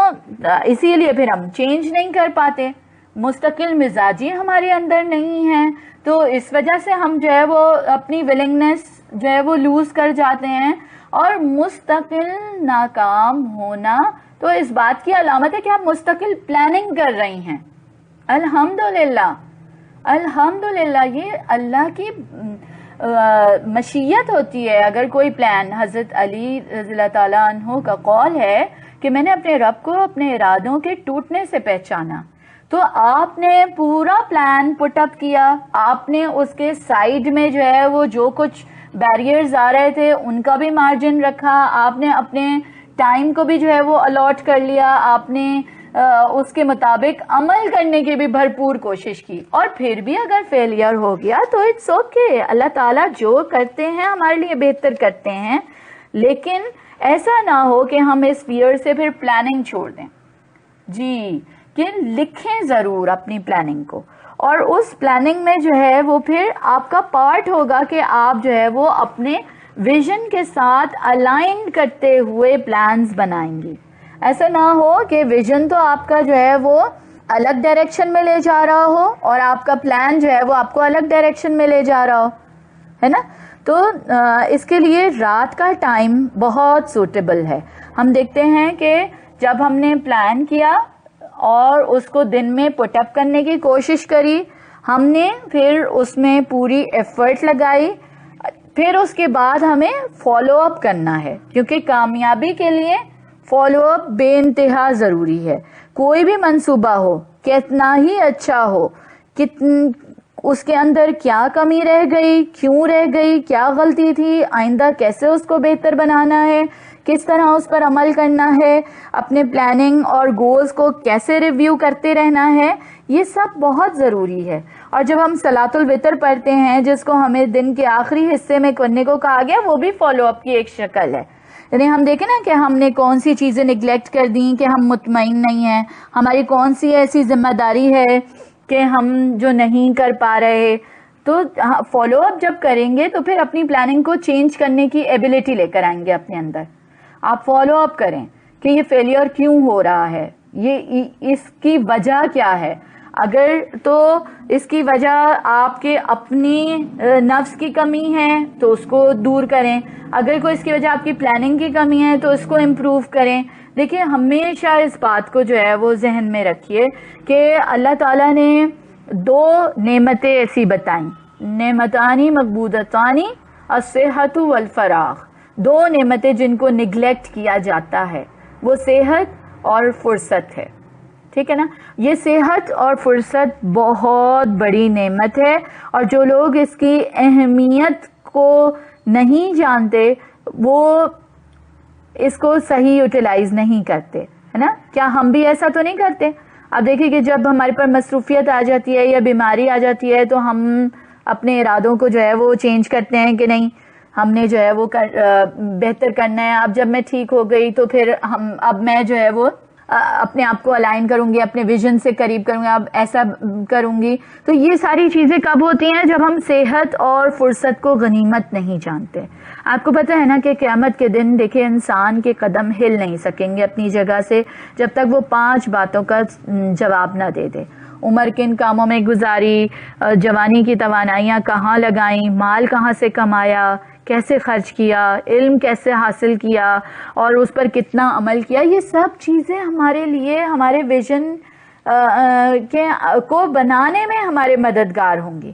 اسی لیے پھر ہم چینج نہیں کر پاتے. مستقل مزاجی ہمارے اندر نہیں ہے، تو اس وجہ سے ہم جو ہے وہ اپنی ولنگنس جو ہے وہ لوز کر جاتے ہیں. اور مستقل ناکام ہونا تو اس بات کی علامت ہے کہ آپ مستقل پلاننگ کر رہی ہیں. الحمدللہ الحمدللہ، یہ اللہ کی مشیت ہوتی ہے. اگر کوئی پلان، حضرت علی رضی اللہ تعالیٰ عنہ کا قول ہے کہ میں نے اپنے رب کو اپنے ارادوں کے ٹوٹنے سے پہچانا، تو آپ نے پورا پلان پٹ اپ کیا، آپ نے اس کے سائیڈ میں جو ہے وہ جو کچھ بیریئرز آ رہے تھے ان کا بھی مارجن رکھا، آپ نے اپنے ٹائم کو بھی جو ہے وہ الاٹ کر لیا، آپ نے اس کے مطابق عمل کرنے کی بھی بھرپور کوشش کی. اور پھر بھی اگر فیلئر ہو گیا تو اٹس اوکے. اللہ تعالیٰ جو کرتے ہیں ہمارے لیے بہتر کرتے ہیں، لیکن ایسا نہ ہو کہ ہم اس فیئر سے پھر پلاننگ چھوڑ دیں. جی، کہ لکھیں ضرور اپنی پلاننگ کو، اور اس پلاننگ میں جو ہے وہ پھر آپ کا پارٹ ہوگا کہ آپ جو ہے وہ اپنے ویژن کے ساتھ الائن کرتے ہوئے پلانز بنائیں گی. ایسا نہ ہو کہ ویژن تو آپ کا جو ہے وہ الگ ڈائریکشن میں لے جا رہا ہو اور آپ کا پلان جو ہے وہ آپ کو الگ ڈائریکشن میں لے جا رہا ہو، ہے نا. تو اس کے لیے رات کا ٹائم بہت سوٹیبل ہے. ہم دیکھتے ہیں کہ جب ہم نے پلان کیا اور اس کو دن میں پٹ اپ کرنے کی کوشش کری، ہم نے پھر اس میں پوری ایفرٹ لگائی، پھر اس کے بعد ہمیں فالو اپ کرنا ہے، کیونکہ کامیابی کے لیے فالو اپ بے انتہا ضروری ہے. کوئی بھی منصوبہ ہو، کتنا ہی اچھا ہو، اس کے اندر کیا کمی رہ گئی، کیوں رہ گئی، کیا غلطی تھی، آئندہ کیسے اس کو بہتر بنانا ہے، کس طرح اس پر عمل کرنا ہے، اپنے پلاننگ اور گولز کو کیسے ریویو کرتے رہنا ہے، یہ سب بہت ضروری ہے. اور جب ہم صلاۃ الوتر پڑھتے ہیں جس کو ہمیں دن کے آخری حصے میں کرنے کو کہا گیا، وہ بھی فالو اپ کی ایک شکل ہے. یعنی ہم دیکھیں نا کہ ہم نے کون سی چیزیں نگلیکٹ کر دیں کہ ہم مطمئن نہیں ہیں، ہماری کون سی ایسی ذمہ داری ہے کہ ہم جو نہیں کر پا رہے. تو فالو اپ جب کریں گے تو پھر اپنی پلاننگ کو چینج کرنے کی ایبلٹی لے کر آئیں گے اپنے اندر. آپ فالو اپ کریں کہ یہ فیلئر کیوں ہو رہا ہے، یہ اس کی وجہ کیا ہے. اگر تو اس کی وجہ آپ کے اپنی نفس کی کمی ہے تو اس کو دور کریں، اگر کوئی اس کی وجہ آپ کی پلاننگ کی کمی ہے تو اس کو امپروو کریں. دیکھیں ہمیشہ اس بات کو جو ہے وہ ذہن میں رکھیے کہ اللہ تعالیٰ نے دو نعمتیں ایسی بتائیں، نعمتانی مقبودتانی الصحت والفراغ. دو نعمتیں جن کو نگلیکٹ کیا جاتا ہے، وہ صحت اور فرصت ہے. ٹھیک ہے نا. یہ صحت اور فرصت بہت بڑی نعمت ہے، اور جو لوگ اس کی اہمیت کو نہیں جانتے وہ اس کو صحیح یوٹیلائز نہیں کرتے، ہے نا. کیا ہم بھی ایسا تو نہیں کرتے؟ اب دیکھیں کہ جب ہمارے پر مصروفیت آ جاتی ہے یا بیماری آ جاتی ہے تو ہم اپنے ارادوں کو جو ہے وہ چینج کرتے ہیں کہ نہیں، ہم نے جو ہے وہ بہتر کرنا ہے. اب جب میں ٹھیک ہو گئی تو پھر اب میں جو ہے وہ اپنے آپ کو الائن کروں گی، اپنے ویژن سے قریب کروں گی، اب ایسا کروں گی. تو یہ ساری چیزیں کب ہوتی ہیں؟ جب ہم صحت اور فرصت کو غنیمت نہیں جانتے. آپ کو پتہ ہے نا کہ قیامت کے دن دیکھیں انسان کے قدم ہل نہیں سکیں گے اپنی جگہ سے جب تک وہ 5 باتوں کا جواب نہ دے دے. عمر کن کاموں میں گزاری، جوانی کی توانائیاں کہاں لگائیں، مال کہاں سے کمایا، کیسے خرچ کیا، علم کیسے حاصل کیا اور اس پر کتنا عمل کیا. یہ سب چیزیں ہمارے لیے ہمارے ویژن کو بنانے میں ہمارے مددگار ہوں گی.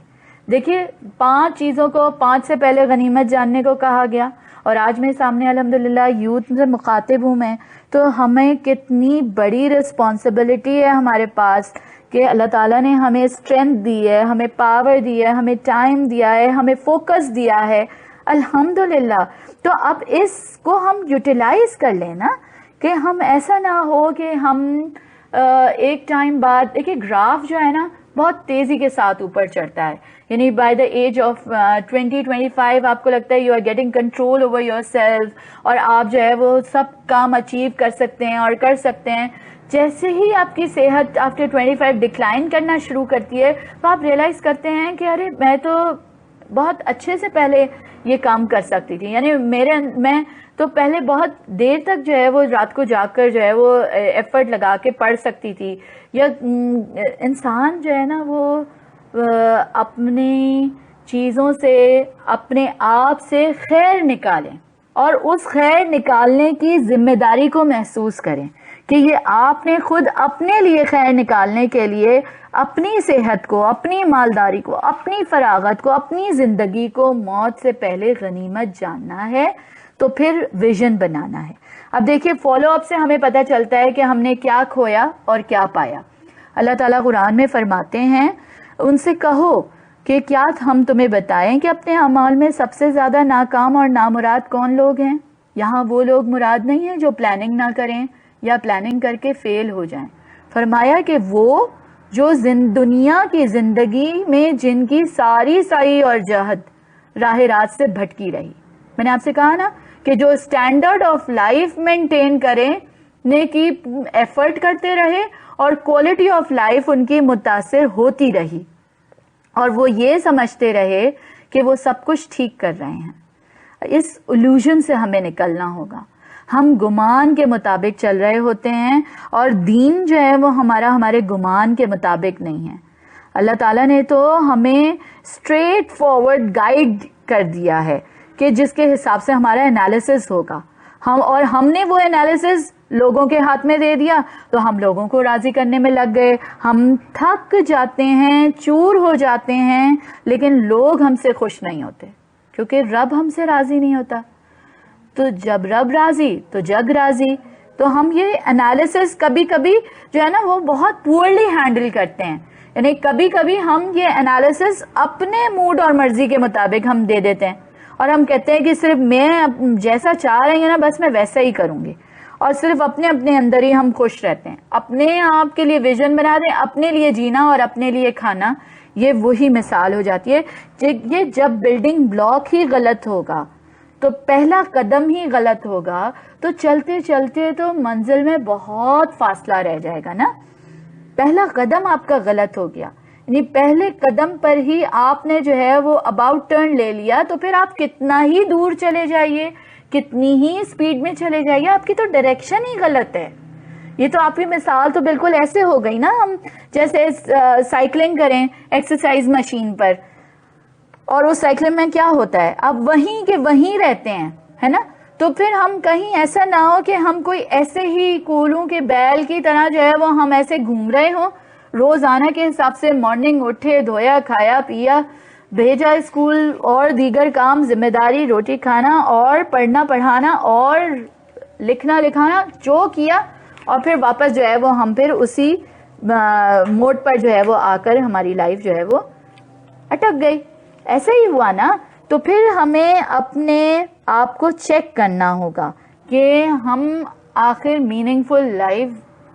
دیکھیے 5 چیزوں کو 5 سے پہلے غنیمت جاننے کو کہا گیا، اور آج میرے سامنے الحمدللہ یوتھ سے مخاطب ہوں میں، تو ہمیں کتنی بڑی رسپانسبلٹی ہے ہمارے پاس کہ اللہ تعالیٰ نے ہمیں اسٹرینتھ دی ہے، ہمیں پاور دی ہے، ہمیں ٹائم دیا ہے، ہمیں فوکس دیا ہے الحمدللہ. تو اب اس کو ہم یوٹیلائز کر لیں نا، کہ ہم ایسا نہ ہو کہ ہم ایک ٹائم بعد دیکھیے گراف جو ہے نا بہت تیزی کے ساتھ اوپر چڑھتا ہے. یعنی بائی دا ایج آف 20-25 آپ کو لگتا ہے you are getting control over yourself, اور آپ جو ہے وہ سب کام اچیو کر سکتے ہیں اور کر سکتے ہیں. جیسے ہی آپ کی صحت آفٹر 25 ڈکلائن کرنا شروع کرتی ہے تو آپ ریئلائز کرتے ہیں کہ ارے میں تو بہت اچھے سے پہلے یہ کام کر سکتی تھی. یعنی میں تو پہلے بہت دیر تک جو ہے وہ رات کو جاگ کر جو ہے وہ ایفرٹ لگا کے پڑھ سکتی تھی. یا انسان جو ہے نا وہ اپنی چیزوں سے اپنے آپ سے خیر نکالیں اور اس خیر نکالنے کی ذمہ داری کو محسوس کریں کہ یہ آپ نے خود اپنے لیے خیر نکالنے کے لیے اپنی صحت کو، اپنی مالداری کو، اپنی فراغت کو، اپنی زندگی کو موت سے پہلے غنیمت جاننا ہے، تو پھر ویژن بنانا ہے. اب دیکھیے فالو اپ سے ہمیں پتہ چلتا ہے کہ ہم نے کیا کھویا اور کیا پایا. اللہ تعالیٰ قرآن میں فرماتے ہیں ان سے کہو کہ کیا ہم تمہیں بتائیں کہ اپنے اعمال میں سب سے زیادہ ناکام اور نامراد کون لوگ ہیں؟ یہاں وہ لوگ مراد نہیں ہیں جو پلاننگ نہ کریں یا پلاننگ کر کے فیل ہو جائیں. فرمایا کہ وہ جو دنیا کی زندگی میں جن کی ساری سعی اور جہد راہ راست سے بھٹکی رہی. میں نے آپ سے کہا نا کہ جو اسٹینڈرڈ آف لائف مینٹین کریں، نیکی ایفرٹ کرتے رہے اور کوالٹی آف لائف ان کی متاثر ہوتی رہی، اور وہ یہ سمجھتے رہے کہ وہ سب کچھ ٹھیک کر رہے ہیں. اس الوژن سے ہمیں نکلنا ہوگا. ہم گمان کے مطابق چل رہے ہوتے ہیں اور دین جو ہے وہ ہمارے گمان کے مطابق نہیں ہے. اللہ تعالیٰ نے تو ہمیں اسٹریٹ فارورڈ گائیڈ کر دیا ہے کہ جس کے حساب سے ہمارا انالیسس ہوگا. ہم نے وہ انالیسس لوگوں کے ہاتھ میں دے دیا تو ہم لوگوں کو راضی کرنے میں لگ گئے. ہم تھک جاتے ہیں، چور ہو جاتے ہیں، لیکن لوگ ہم سے خوش نہیں ہوتے کیونکہ رب ہم سے راضی نہیں ہوتا. تو جب رب راضی تو جگ راضی. تو ہم یہ انالیسس کبھی کبھی جو ہے نا وہ بہت پورلی ہینڈل کرتے ہیں. یعنی کبھی کبھی ہم یہ انالیسس اپنے موڈ اور مرضی کے مطابق ہم دے دیتے ہیں اور ہم کہتے ہیں کہ صرف میں جیسا چاہ رہی ہوں نا بس میں ویسا ہی کروں گی، اور صرف اپنے اندر ہی ہم خوش رہتے ہیں. اپنے آپ کے لیے ویژن بنا دیں، اپنے لیے جینا اور اپنے لیے کھانا، یہ وہی مثال ہو جاتی ہے. یہ جب بلڈنگ بلاک ہی غلط ہوگا تو پہلا قدم ہی غلط ہوگا تو چلتے چلتے تو منزل میں بہت فاصلہ رہ جائے گا نا. پہلا قدم آپ کا غلط ہو گیا، یعنی پہلے قدم پر ہی آپ نے جو ہے وہ اباؤٹ ٹرن لے لیا تو پھر آپ کتنا ہی دور چلے جائیے، کتنی ہی اسپیڈ میں چلے جائیے، آپ کی تو ڈائریکشن ہی غلط ہے. یہ تو آپ کی مثال تو بالکل ایسے ہو گئی نا، ہم جیسے سائیکلنگ کریں ایکسرسائز مشین پر، اور اس سائیکلنگ میں کیا ہوتا ہے، آپ وہیں کے وہیں رہتے ہیں، ہے نا. تو پھر ہم کہیں ایسا نہ ہو کہ ہم کوئی ایسے ہی کولوں کے بیل کی طرح جو ہے وہ ہم ایسے گھوم رہے ہوں، روزانہ کے حساب سے مارننگ اٹھے، دھویا، کھایا پیا، بھیجا اسکول اور دیگر کام، ذمہ داری، روٹی کھانا اور پڑھنا پڑھانا اور لکھنا لکھانا جو کیا، اور پھر واپس جو ہے وہ ہم پھر اسی موڈ پر جو ہے وہ آ کر ہماری لائف جو ہے وہ اٹک گئی. ایسا ہی ہوا نا. تو پھر ہمیں اپنے آپ کو چیک کرنا ہوگا کہ ہم آخر میننگ فل لائف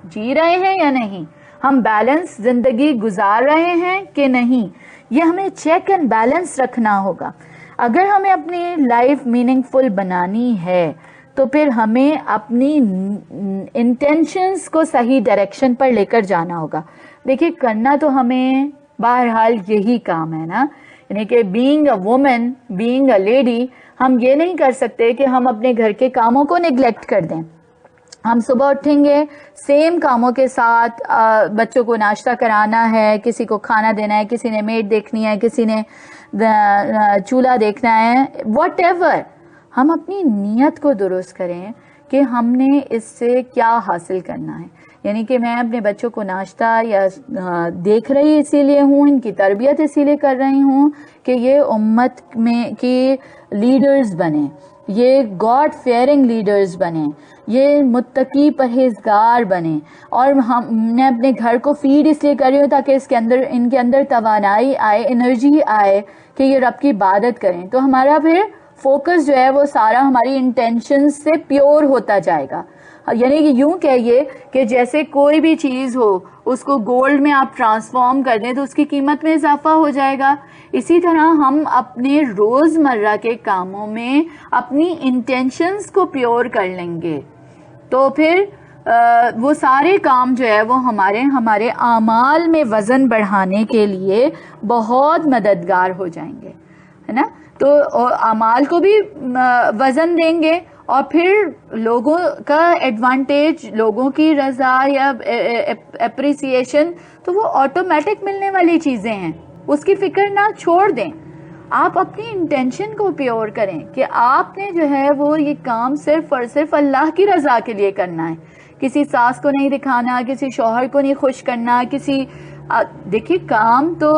جی رہے ہیں یا نہیں، ہم بیلنس زندگی گزار رہے ہیں کہ نہیں. یہ ہمیں چیک اینڈ بیلنس رکھنا ہوگا. اگر ہمیں اپنی لائف میننگ فل بنانی ہے تو پھر ہمیں اپنی انٹینشنز کو صحیح ڈائریکشن پر لے کر جانا ہوگا. دیکھیے کرنا تو ہمیں بہرحال یہی کام ہے نا, یعنی کہ being a woman, being a lady, ہم یہ نہیں کر سکتے کہ ہم اپنے گھر کے کاموں کو نیگلیکٹ کر دیں. ہم صبح اٹھیں گے سیم کاموں کے ساتھ, بچوں کو ناشتہ کرانا ہے, کسی کو کھانا دینا ہے, کسی نے میڈ دیکھنی ہے, کسی نے چولہا دیکھنا ہے, واٹ ایور. ہم اپنی نیت کو درست کریں کہ ہم نے اس سے کیا حاصل کرنا ہے. یعنی کہ میں اپنے بچوں کو ناشتہ یا دیکھ رہی اسی لیے ہوں, ان کی تربیت اسی لیے کر رہی ہوں کہ یہ امت میں کی لیڈرز بنیں, یہ گاڈ فیئرنگ لیڈرز بنیں, یہ متقی پرہیزگار بنیں. اور میں اپنے گھر کو فیڈ اس لیے کر رہی ہوں تاکہ ان کے اندر توانائی آئے, انرجی آئے کہ یہ رب کی عبادت کریں. تو ہمارا پھر فوکس جو ہے وہ سارا ہماری انٹینشن سے پیور ہوتا جائے گا. یعنی کہ یوں کہیے کہ جیسے کوئی بھی چیز ہو اس کو گولڈ میں آپ ٹرانسفارم کر دیں تو اس کی قیمت میں اضافہ ہو جائے گا. اسی طرح ہم اپنے روزمرہ کے کاموں میں اپنی انٹینشنز کو پیور کر لیں گے تو پھر وہ سارے کام جو ہے وہ ہمارے اعمال میں وزن بڑھانے کے لیے بہت مددگار ہو جائیں گے, ہے نا. تو اعمال کو بھی وزن دیں گے اور پھر لوگوں کا ایڈوانٹیج, لوگوں کی رضا یا اپریسیشن تو وہ آٹومیٹک ملنے والی چیزیں ہیں, اس کی فکر نہ چھوڑ دیں. آپ اپنی انٹینشن کو پیور کریں کہ آپ نے جو ہے وہ یہ کام صرف اور صرف اللہ کی رضا کے لیے کرنا ہے. کسی ساس کو نہیں دکھانا, کسی شوہر کو نہیں خوش کرنا, دیکھیے کام تو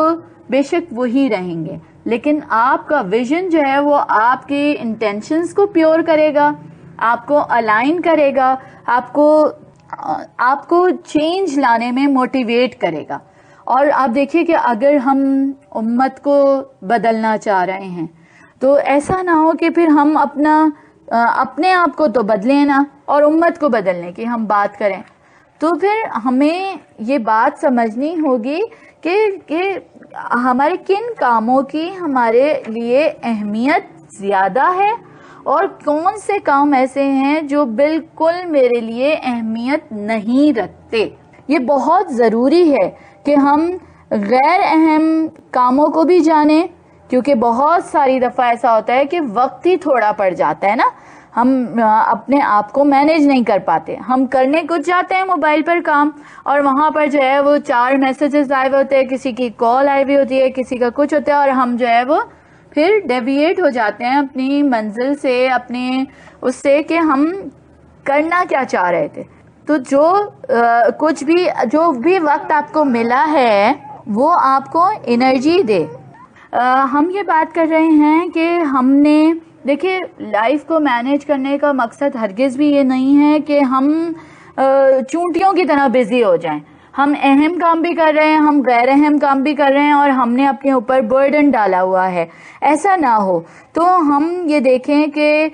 بے شک وہی رہیں گے لیکن آپ کا ویژن جو ہے وہ آپ کی انٹینشنز کو پیور کرے گا, آپ کو الائن کرے گا, آپ کو چینج لانے میں موٹیویٹ کرے گا. اور آپ دیکھیے کہ اگر ہم امت کو بدلنا چاہ رہے ہیں تو ایسا نہ ہو کہ پھر ہم اپنے آپ کو تو بدلیں نا اور امت کو بدلنے کی ہم بات کریں. تو پھر ہمیں یہ بات سمجھنی ہوگی کہ ہمارے کن کاموں کی ہمارے لیے اہمیت زیادہ ہے اور کون سے کام ایسے ہیں جو بالکل میرے لیے اہمیت نہیں رکھتے. یہ بہت ضروری ہے کہ ہم غیر اہم کاموں کو بھی جانیں, کیونکہ بہت ساری دفعہ ایسا ہوتا ہے کہ وقت ہی تھوڑا پڑ جاتا ہے نا, ہم اپنے آپ کو مینیج نہیں کر پاتے. ہم کرنے کچھ جاتے ہیں موبائل پر کام اور وہاں پر جو ہے وہ 4 میسیجز آئے ہوتے ہیں, کسی کی کال آئی ہوئی ہوتی ہے, کسی کا کچھ ہوتا ہے اور ہم جو ہے وہ پھر ڈیویٹ ہو جاتے ہیں اپنی منزل سے, اپنے اس سے کہ ہم کرنا کیا چاہ رہے تھے. تو جو بھی وقت آپ کو ملا ہے وہ آپ کو انرجی دے. ہم یہ بات کر رہے ہیں کہ ہم نے دیکھیے لائف کو مینیج کرنے کا مقصد ہرگز بھی یہ نہیں ہے کہ ہم چونٹیوں کی طرح بزی ہو جائیں. ہم اہم کام بھی کر رہے ہیں, ہم غیر اہم کام بھی کر رہے ہیں اور ہم نے اپنے اوپر برڈن ڈالا ہوا ہے. ایسا نہ ہو. تو ہم یہ دیکھیں کہ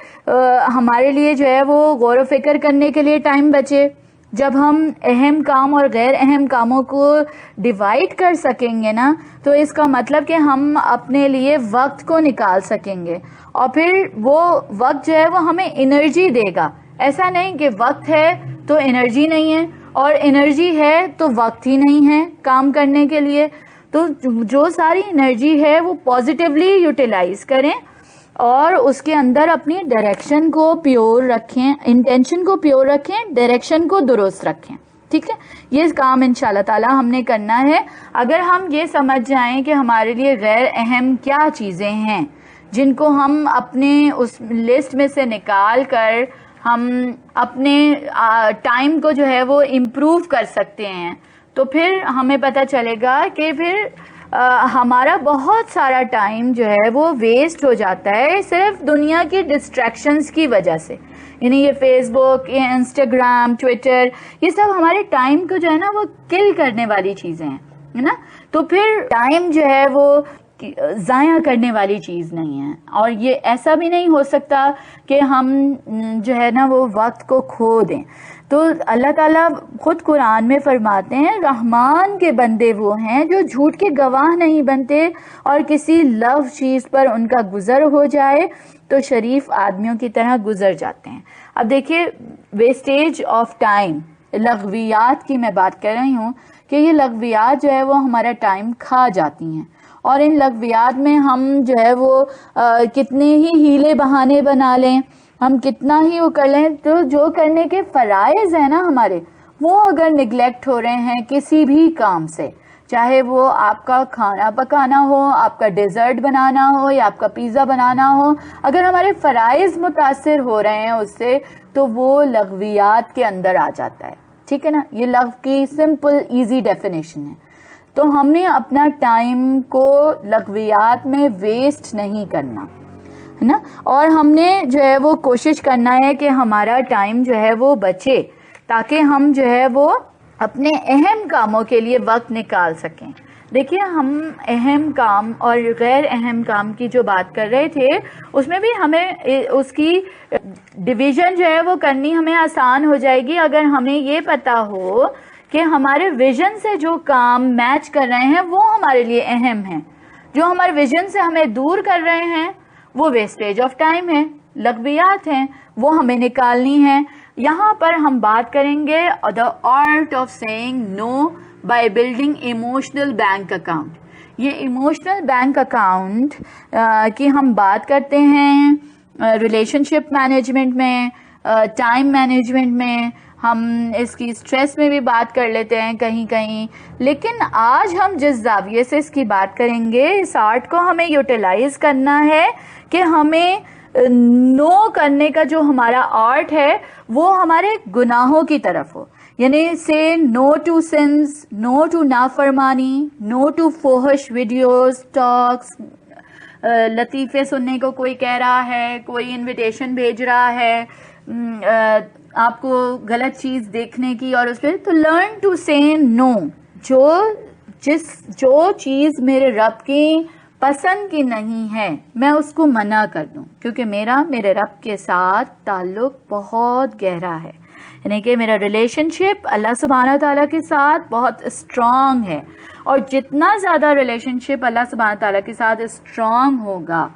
ہمارے لیے جو ہے وہ غور و فکر کرنے کے لیے ٹائم بچے. جب ہم اہم کام اور غیر اہم کاموں کو ڈیوائڈ کر سکیں گے نا تو اس کا مطلب کہ ہم اپنے لیے وقت کو نکال سکیں گے اور پھر وہ وقت جو ہے وہ ہمیں انرجی دے گا. ایسا نہیں کہ وقت ہے تو انرجی نہیں ہے اور انرجی ہے تو وقت ہی نہیں ہے کام کرنے کے لیے. تو جو ساری انرجی ہے وہ پازیٹیولی یوٹیلائز کریں اور اس کے اندر اپنی ڈائریکشن کو پیور رکھیں, انٹینشن کو پیور رکھیں, ڈائریکشن کو درست رکھیں. ٹھیک ہے, یہ کام انشاءاللہ تعالی ہم نے کرنا ہے. اگر ہم یہ سمجھ جائیں کہ ہمارے لیے غیر اہم کیا چیزیں ہیں جن کو ہم اپنے اس لسٹ میں سے نکال کر ہم اپنے ٹائم کو جو ہے وہ امپروو کر سکتے ہیں, تو پھر ہمیں پتہ چلے گا کہ پھر ہمارا بہت سارا ٹائم جو ہے وہ ویسٹ ہو جاتا ہے صرف دنیا کی ڈسٹریکشنز کی وجہ سے. یعنی یہ فیس بک, یہ انسٹاگرام, ٹویٹر, یہ سب ہمارے ٹائم کو جو ہے نا وہ کل کرنے والی چیزیں ہیں, ہے نا. تو پھر ٹائم جو ہے وہ ضائع کرنے والی چیز نہیں ہے اور یہ ایسا بھی نہیں ہو سکتا کہ ہم جو ہے نا وہ وقت کو کھو دیں. تو اللہ تعالیٰ خود قرآن میں فرماتے ہیں رحمان کے بندے وہ ہیں جو جھوٹ کے گواہ نہیں بنتے اور کسی لفظ چیز پر ان کا گزر ہو جائے تو شریف آدمیوں کی طرح گزر جاتے ہیں. اب دیکھیے ویسٹیج آف ٹائم، لغویات کی میں بات کر رہی ہوں کہ یہ لغویات جو ہے وہ ہمارا ٹائم کھا جاتی ہیں، اور ان لغویات میں ہم جو ہے وہ کتنے ہی ہیلے بہانے بنا لیں، ہم کتنا ہی وہ کر لیں، تو جو کرنے کے فرائض ہیں نا ہمارے، وہ اگر نگلیکٹ ہو رہے ہیں کسی بھی کام سے، چاہے وہ آپ کا کھانا پکانا ہو، آپ کا ڈیزرٹ بنانا ہو، یا آپ کا پیزا بنانا ہو، اگر ہمارے فرائض متاثر ہو رہے ہیں اس سے، تو وہ لغویات کے اندر آ جاتا ہے. ٹھیک ہے نا، یہ لغو کی سمپل ایزی ڈیفینیشن ہے. تو ہم نے اپنا ٹائم کو لغویات میں ویسٹ نہیں کرنا ہے نا، اور ہم نے جو ہے وہ کوشش کرنا ہے کہ ہمارا ٹائم جو ہے وہ بچے، تاکہ ہم جو ہے وہ اپنے اہم کاموں کے لیے وقت نکال سکیں. دیکھیے ہم اہم کام اور غیر اہم کام کی جو بات کر رہے تھے، اس میں بھی ہمیں اس کی ڈویژن جو ہے وہ کرنی ہمیں آسان ہو جائے گی اگر ہمیں یہ پتا ہو کہ ہمارے ویژن سے جو کام میچ کر رہے ہیں وہ ہمارے لیے اہم ہیں، جو ہمارے ویژن سے ہمیں دور کر رہے ہیں وہ ویسٹیج آف ٹائم ہے، لغویات ہیں، وہ ہمیں نکالنی ہے. یہاں پر ہم بات کریں گے the art of saying no by building emotional bank account. یہ ایموشنل بینک اکاؤنٹ کی ہم بات کرتے ہیں ریلیشن شپ مینجمنٹ میں، ٹائم مینجمنٹ میں، ہم اس کی اسٹریس میں بھی بات کر لیتے ہیں کہیں کہیں. لیکن آج ہم جس زاویے سے اس کی بات کریں گے، اس آرٹ کو ہمیں یوٹیلائز کرنا ہے کہ ہمیں نو کرنے کا جو ہمارا آرٹ ہے وہ ہمارے گناہوں کی طرف ہو. یعنی سے نو ٹو سنس، نو ٹو نافرمانی، نو ٹو فوحش ویڈیوز، ٹاکس، لطیفے سننے کو کوئی کہہ رہا ہے، کوئی انویٹیشن بھیج رہا ہے آپ کو غلط چیز دیکھنے کی، اور اس پہ تو لرن ٹو سے نو. جو چیز میرے رب کی پسند کی نہیں ہے میں اس کو منع کر دوں، کیونکہ میرے رب کے ساتھ تعلق بہت گہرا ہے، یعنی کہ میرا ریلیشن شپ اللہ سبحانہ تعالیٰ کے ساتھ بہت اسٹرانگ ہے. اور جتنا زیادہ ریلیشن شپ اللہ سبحانہ تعالیٰ کے ساتھ اسٹرانگ ہوگا،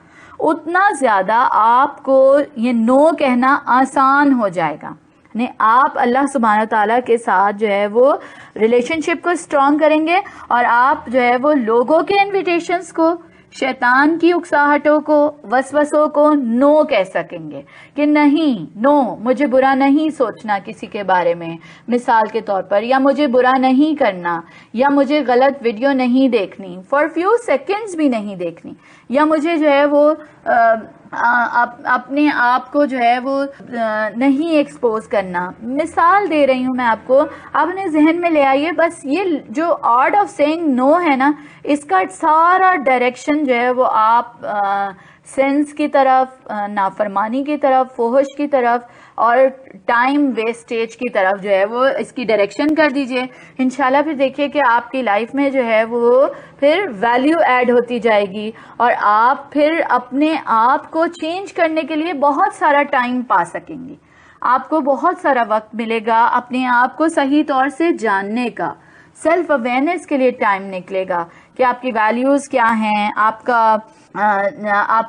اتنا زیادہ آپ کو یہ نو کہنا آسان ہو جائے گا. یعنی آپ اللہ سبحانہ تعالیٰ کے ساتھ جو ہے وہ ریلیشن شپ کو اسٹرانگ کریں گے، اور آپ جو ہے وہ لوگوں کے انویٹیشنز کو، شیطان کی اکساہٹوں کو، وسوسوں کو نو کہہ سکیں گے کہ نہیں، نو، مجھے برا نہیں سوچنا کسی کے بارے میں، مثال کے طور پر، یا مجھے برا نہیں کرنا، یا مجھے غلط ویڈیو نہیں دیکھنی، فار فیو سیکنڈز بھی نہیں دیکھنی، یا مجھے جو ہے وہ اپنے آپ کو جو ہے وہ نہیں ایکسپوز کرنا. مثال دے رہی ہوں میں آپ کو، آپ اپنے ذہن میں لے آئیے. بس یہ جو آرٹ آف سیئنگ نو ہے نا، اس کا سارا ڈائریکشن جو ہے وہ آپ سینس کی طرف، نافرمانی کی طرف، فحش کی طرف، اور ٹائم ویسٹیج کی طرف جو ہے وہ اس کی ڈائریکشن کر دیجئے. انشاءاللہ پھر دیکھیے کہ آپ کی لائف میں جو ہے وہ پھر ویلیو ایڈ ہوتی جائے گی، اور آپ پھر اپنے آپ کو چینج کرنے کے لیے بہت سارا ٹائم پا سکیں گی. آپ کو بہت سارا وقت ملے گا اپنے آپ کو صحیح طور سے جاننے کا، سیلف اویئرنیس کے لیے ٹائم نکلے گا کہ آپ کی ویلیوز کیا ہیں، آپ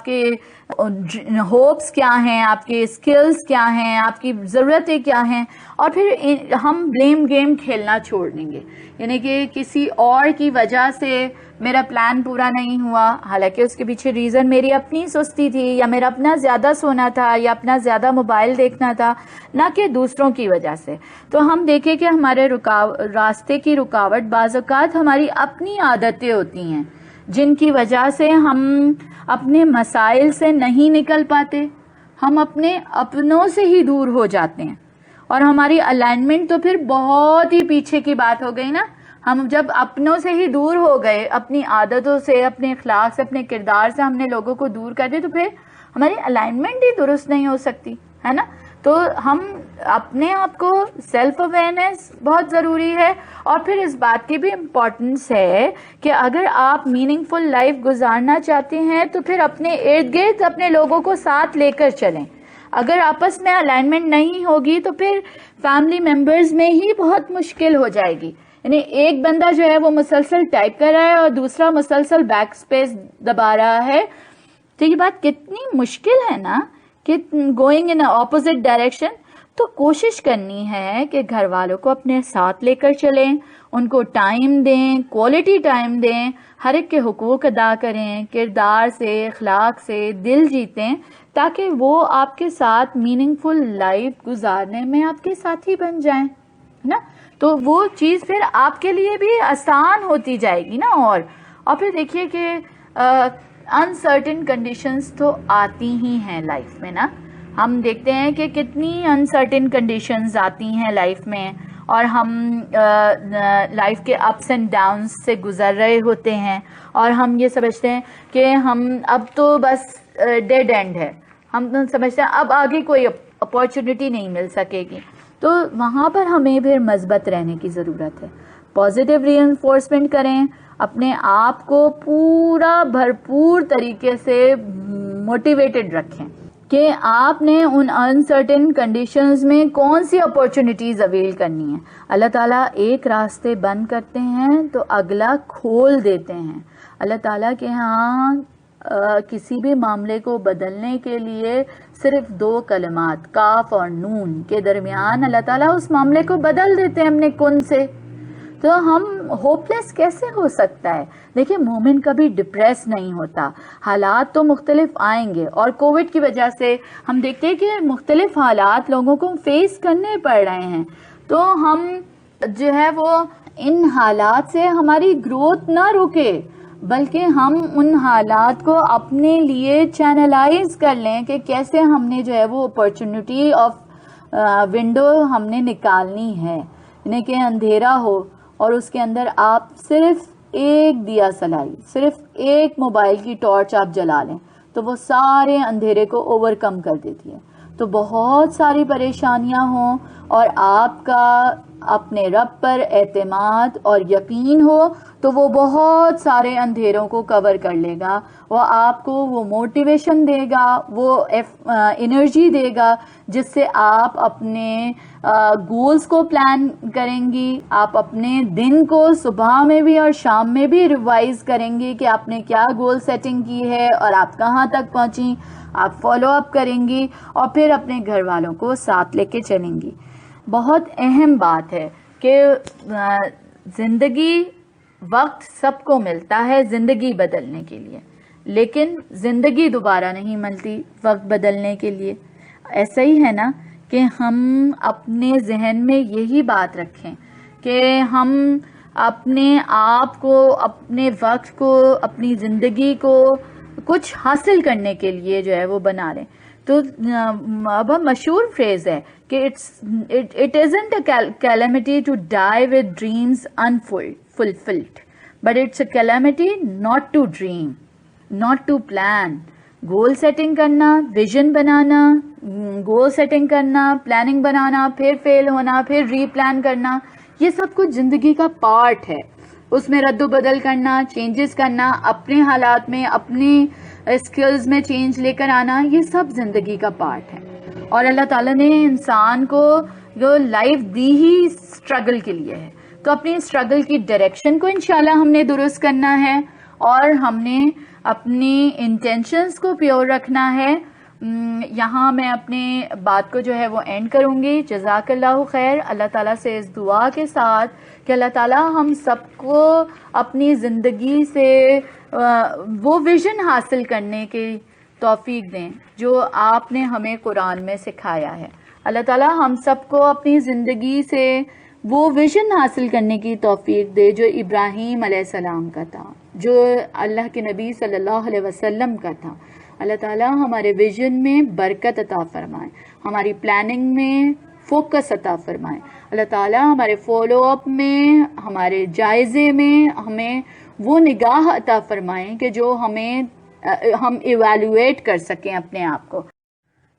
کے ہوپس کیا ہیں، آپ کے اسکلز کیا ہیں، آپ کی ضرورتیں کیا ہیں. اور پھر ہم بلیم گیم کھیلنا چھوڑ دیں گے، یعنی کہ کسی اور کی وجہ سے میرا پلان پورا نہیں ہوا، حالانکہ اس کے پیچھے ریزن میری اپنی سستی تھی، یا میرا اپنا زیادہ سونا تھا، یا اپنا زیادہ موبائل دیکھنا تھا، نہ کہ دوسروں کی وجہ سے. تو ہم دیکھیں کہ ہمارے راستے کی رکاوٹ بعض اوقات ہماری اپنی عادتیں ہوتی ہیں، جن کی وجہ سے ہم اپنے مسائل سے نہیں نکل پاتے، ہم اپنے اپنوں سے ہی دور ہو جاتے ہیں، اور ہماری الائنمنٹ تو پھر بہت ہی پیچھے کی بات ہو گئی نا. ہم جب اپنوں سے ہی دور ہو گئے، اپنی عادتوں سے، اپنے اخلاق سے، اپنے کردار سے ہم نے لوگوں کو دور کر دیا، تو پھر ہماری الائنمنٹ ہی درست نہیں ہو سکتی ہے نا. تو ہم اپنے آپ کو سیلف اویئرنیس بہت ضروری ہے. اور پھر اس بات کی بھی امپورٹنس ہے کہ اگر آپ میننگ فل لائف گزارنا چاہتے ہیں تو پھر اپنے ارد گرد اپنے لوگوں کو ساتھ لے کر چلیں. اگر آپس میں الائنمنٹ نہیں ہوگی تو پھر فیملی ممبرز میں ہی بہت مشکل ہو جائے گی. یعنی ایک بندہ جو ہے وہ مسلسل ٹائپ کر رہا ہے اور دوسرا مسلسل بیک سپیس دبا رہا ہے، تو یہ بات کتنی مشکل ہے نا کہ گوئنگ ان اپوزٹ ڈائریکشن. تو کوشش کرنی ہے کہ گھر والوں کو اپنے ساتھ لے کر چلیں، ان کو ٹائم دیں، کوالٹی ٹائم دیں، ہر ایک کے حقوق ادا کریں، کردار سے، اخلاق سے دل جیتیں، تاکہ وہ آپ کے ساتھ میننگ فل لائف گزارنے میں آپ کے ساتھی بن جائیں نا. تو وہ چیز پھر آپ کے لیے بھی آسان ہوتی جائے گی نا. اور پھر دیکھیے کہ انسرٹن کنڈیشنز تو آتی ہی ہیں لائف میں نا. ہم دیکھتے ہیں کہ کتنی انسرٹن کنڈیشنز آتی ہیں لائف میں، اور ہم لائف کے اپس اینڈ ڈاؤنس سے گزر رہے ہوتے ہیں، اور ہم یہ سمجھتے ہیں کہ ہم اب تو بس ڈیڈ اینڈ ہے، ہم تو سمجھتے ہیں اب آگے کوئی اپارچونٹی نہیں مل سکے گی. تو وہاں پر ہمیں پھر مثبت رہنے کی ضرورت ہے. پازیٹیو ری انفورسمنٹ کریں، اپنے آپ کو پورا بھرپور طریقے سے موٹیویٹڈ رکھیں کہ آپ نے ان انسرٹن کنڈیشنز میں کون سی اپارچونٹیز اویل کرنی ہے. اللہ تعالیٰ ایک راستے بند کرتے ہیں تو اگلا کھول دیتے ہیں. اللہ تعالیٰ کے ہاں کسی بھی معاملے کو بدلنے کے لیے صرف 2 کلمات کاف اور نون کے درمیان اللہ تعالیٰ اس معاملے کو بدل دیتے ہیں اپنے کن سے. تو ہم ہوپ لیس کیسے ہو سکتا ہے؟ دیکھیں مومن کبھی ڈپریس نہیں ہوتا. حالات تو مختلف آئیں گے، اور کووڈ کی وجہ سے ہم دیکھتے ہیں کہ مختلف حالات لوگوں کو فیس کرنے پڑ رہے ہیں. تو ہم جو ہے وہ ان حالات سے ہماری گروتھ نہ رکے، بلکہ ہم ان حالات کو اپنے لیے چینلائز کر لیں کہ کیسے ہم نے جو ہے وہ اپارچونٹی آف ونڈو ہم نے نکالنی ہے. یعنی کہ اندھیرا ہو اور اس کے اندر آپ صرف ایک دیا سلائی، صرف ایک موبائل کی ٹارچ آپ جلا لیں تو وہ سارے اندھیرے کو اوور کم کر دیتی ہے. تو بہت ساری پریشانیاں ہوں اور آپ کا اپنے رب پر اعتماد اور یقین ہو تو وہ بہت سارے اندھیروں کو کور کر لے گا. وہ آپ کو وہ موٹیویشن دے گا، وہ انرجی دے گا جس سے آپ اپنے گولز کو پلان کریں گی. آپ اپنے دن کو صبح میں بھی اور شام میں بھی ریوائز کریں گی کہ آپ نے کیا گول سیٹنگ کی ہے اور آپ کہاں تک پہنچی. آپ فالو اپ کریں گی اور پھر اپنے گھر والوں کو ساتھ لے کے چلیں گی. بہت اہم بات ہے کہ زندگی، وقت سب کو ملتا ہے زندگی بدلنے کے لیے، لیکن زندگی دوبارہ نہیں ملتی وقت بدلنے کے لیے. ایسا ہی ہے نا کہ ہم اپنے ذہن میں یہی بات رکھیں کہ ہم اپنے آپ کو، اپنے وقت کو، اپنی زندگی کو کچھ حاصل کرنے کے لیے جو ہے وہ بنا لیں. تو اب مشہور فریز ہے کہ it isn't a calamity to die with dreams unfulfilled, but it's a calamity not to dream, not to plan. Goal setting کرنا، ویژن بنانا، گول سیٹنگ کرنا، پلاننگ بنانا، پھر فیل ہونا، پھر ری پلان کرنا، یہ سب کچھ زندگی کا پارٹ ہے. اس میں رد و بدل کرنا، چینجز کرنا، اپنے حالات میں، اپنی اسکلز میں چینج لے کر آنا، یہ سب زندگی کا پارٹ ہے. اور اللہ تعالیٰ نے انسان کو جو لائف دی ہی اسٹرگل کے لیے ہے. تو اپنی اسٹرگل کی ڈائریکشن کو انشاءاللہ ہم نے درست کرنا ہے، اور ہم نے اپنی انٹینشنز کو پیور رکھنا ہے. یہاں میں اپنے بات کو جو ہے وہ اینڈ کروں گی. جزاک اللہ خیر. اللہ تعالیٰ سے اس دعا کے ساتھ کہ اللہ تعالیٰ ہم سب کو اپنی زندگی سے وہ ویژن حاصل کرنے کی توفیق دیں جو آپ نے ہمیں قرآن میں سکھایا ہے. اللہ تعالیٰ ہم سب کو اپنی زندگی سے وہ ویژن حاصل کرنے کی توفیق دے جو ابراہیم علیہ السلام کا تھا، جو اللہ کے نبی صلی اللہ علیہ وسلم کا تھا. اللہ تعالیٰ ہمارے ویژن میں برکت عطا فرمائے، ہماری پلاننگ میں فوکس عطا فرمائے. اللہ تعالیٰ ہمارے فالو اپ میں، ہمارے جائزے میں ہمیں وہ نگاہ عطا فرمائیں کہ جو ہم ایویلویٹ کر سکیں اپنے آپ کو.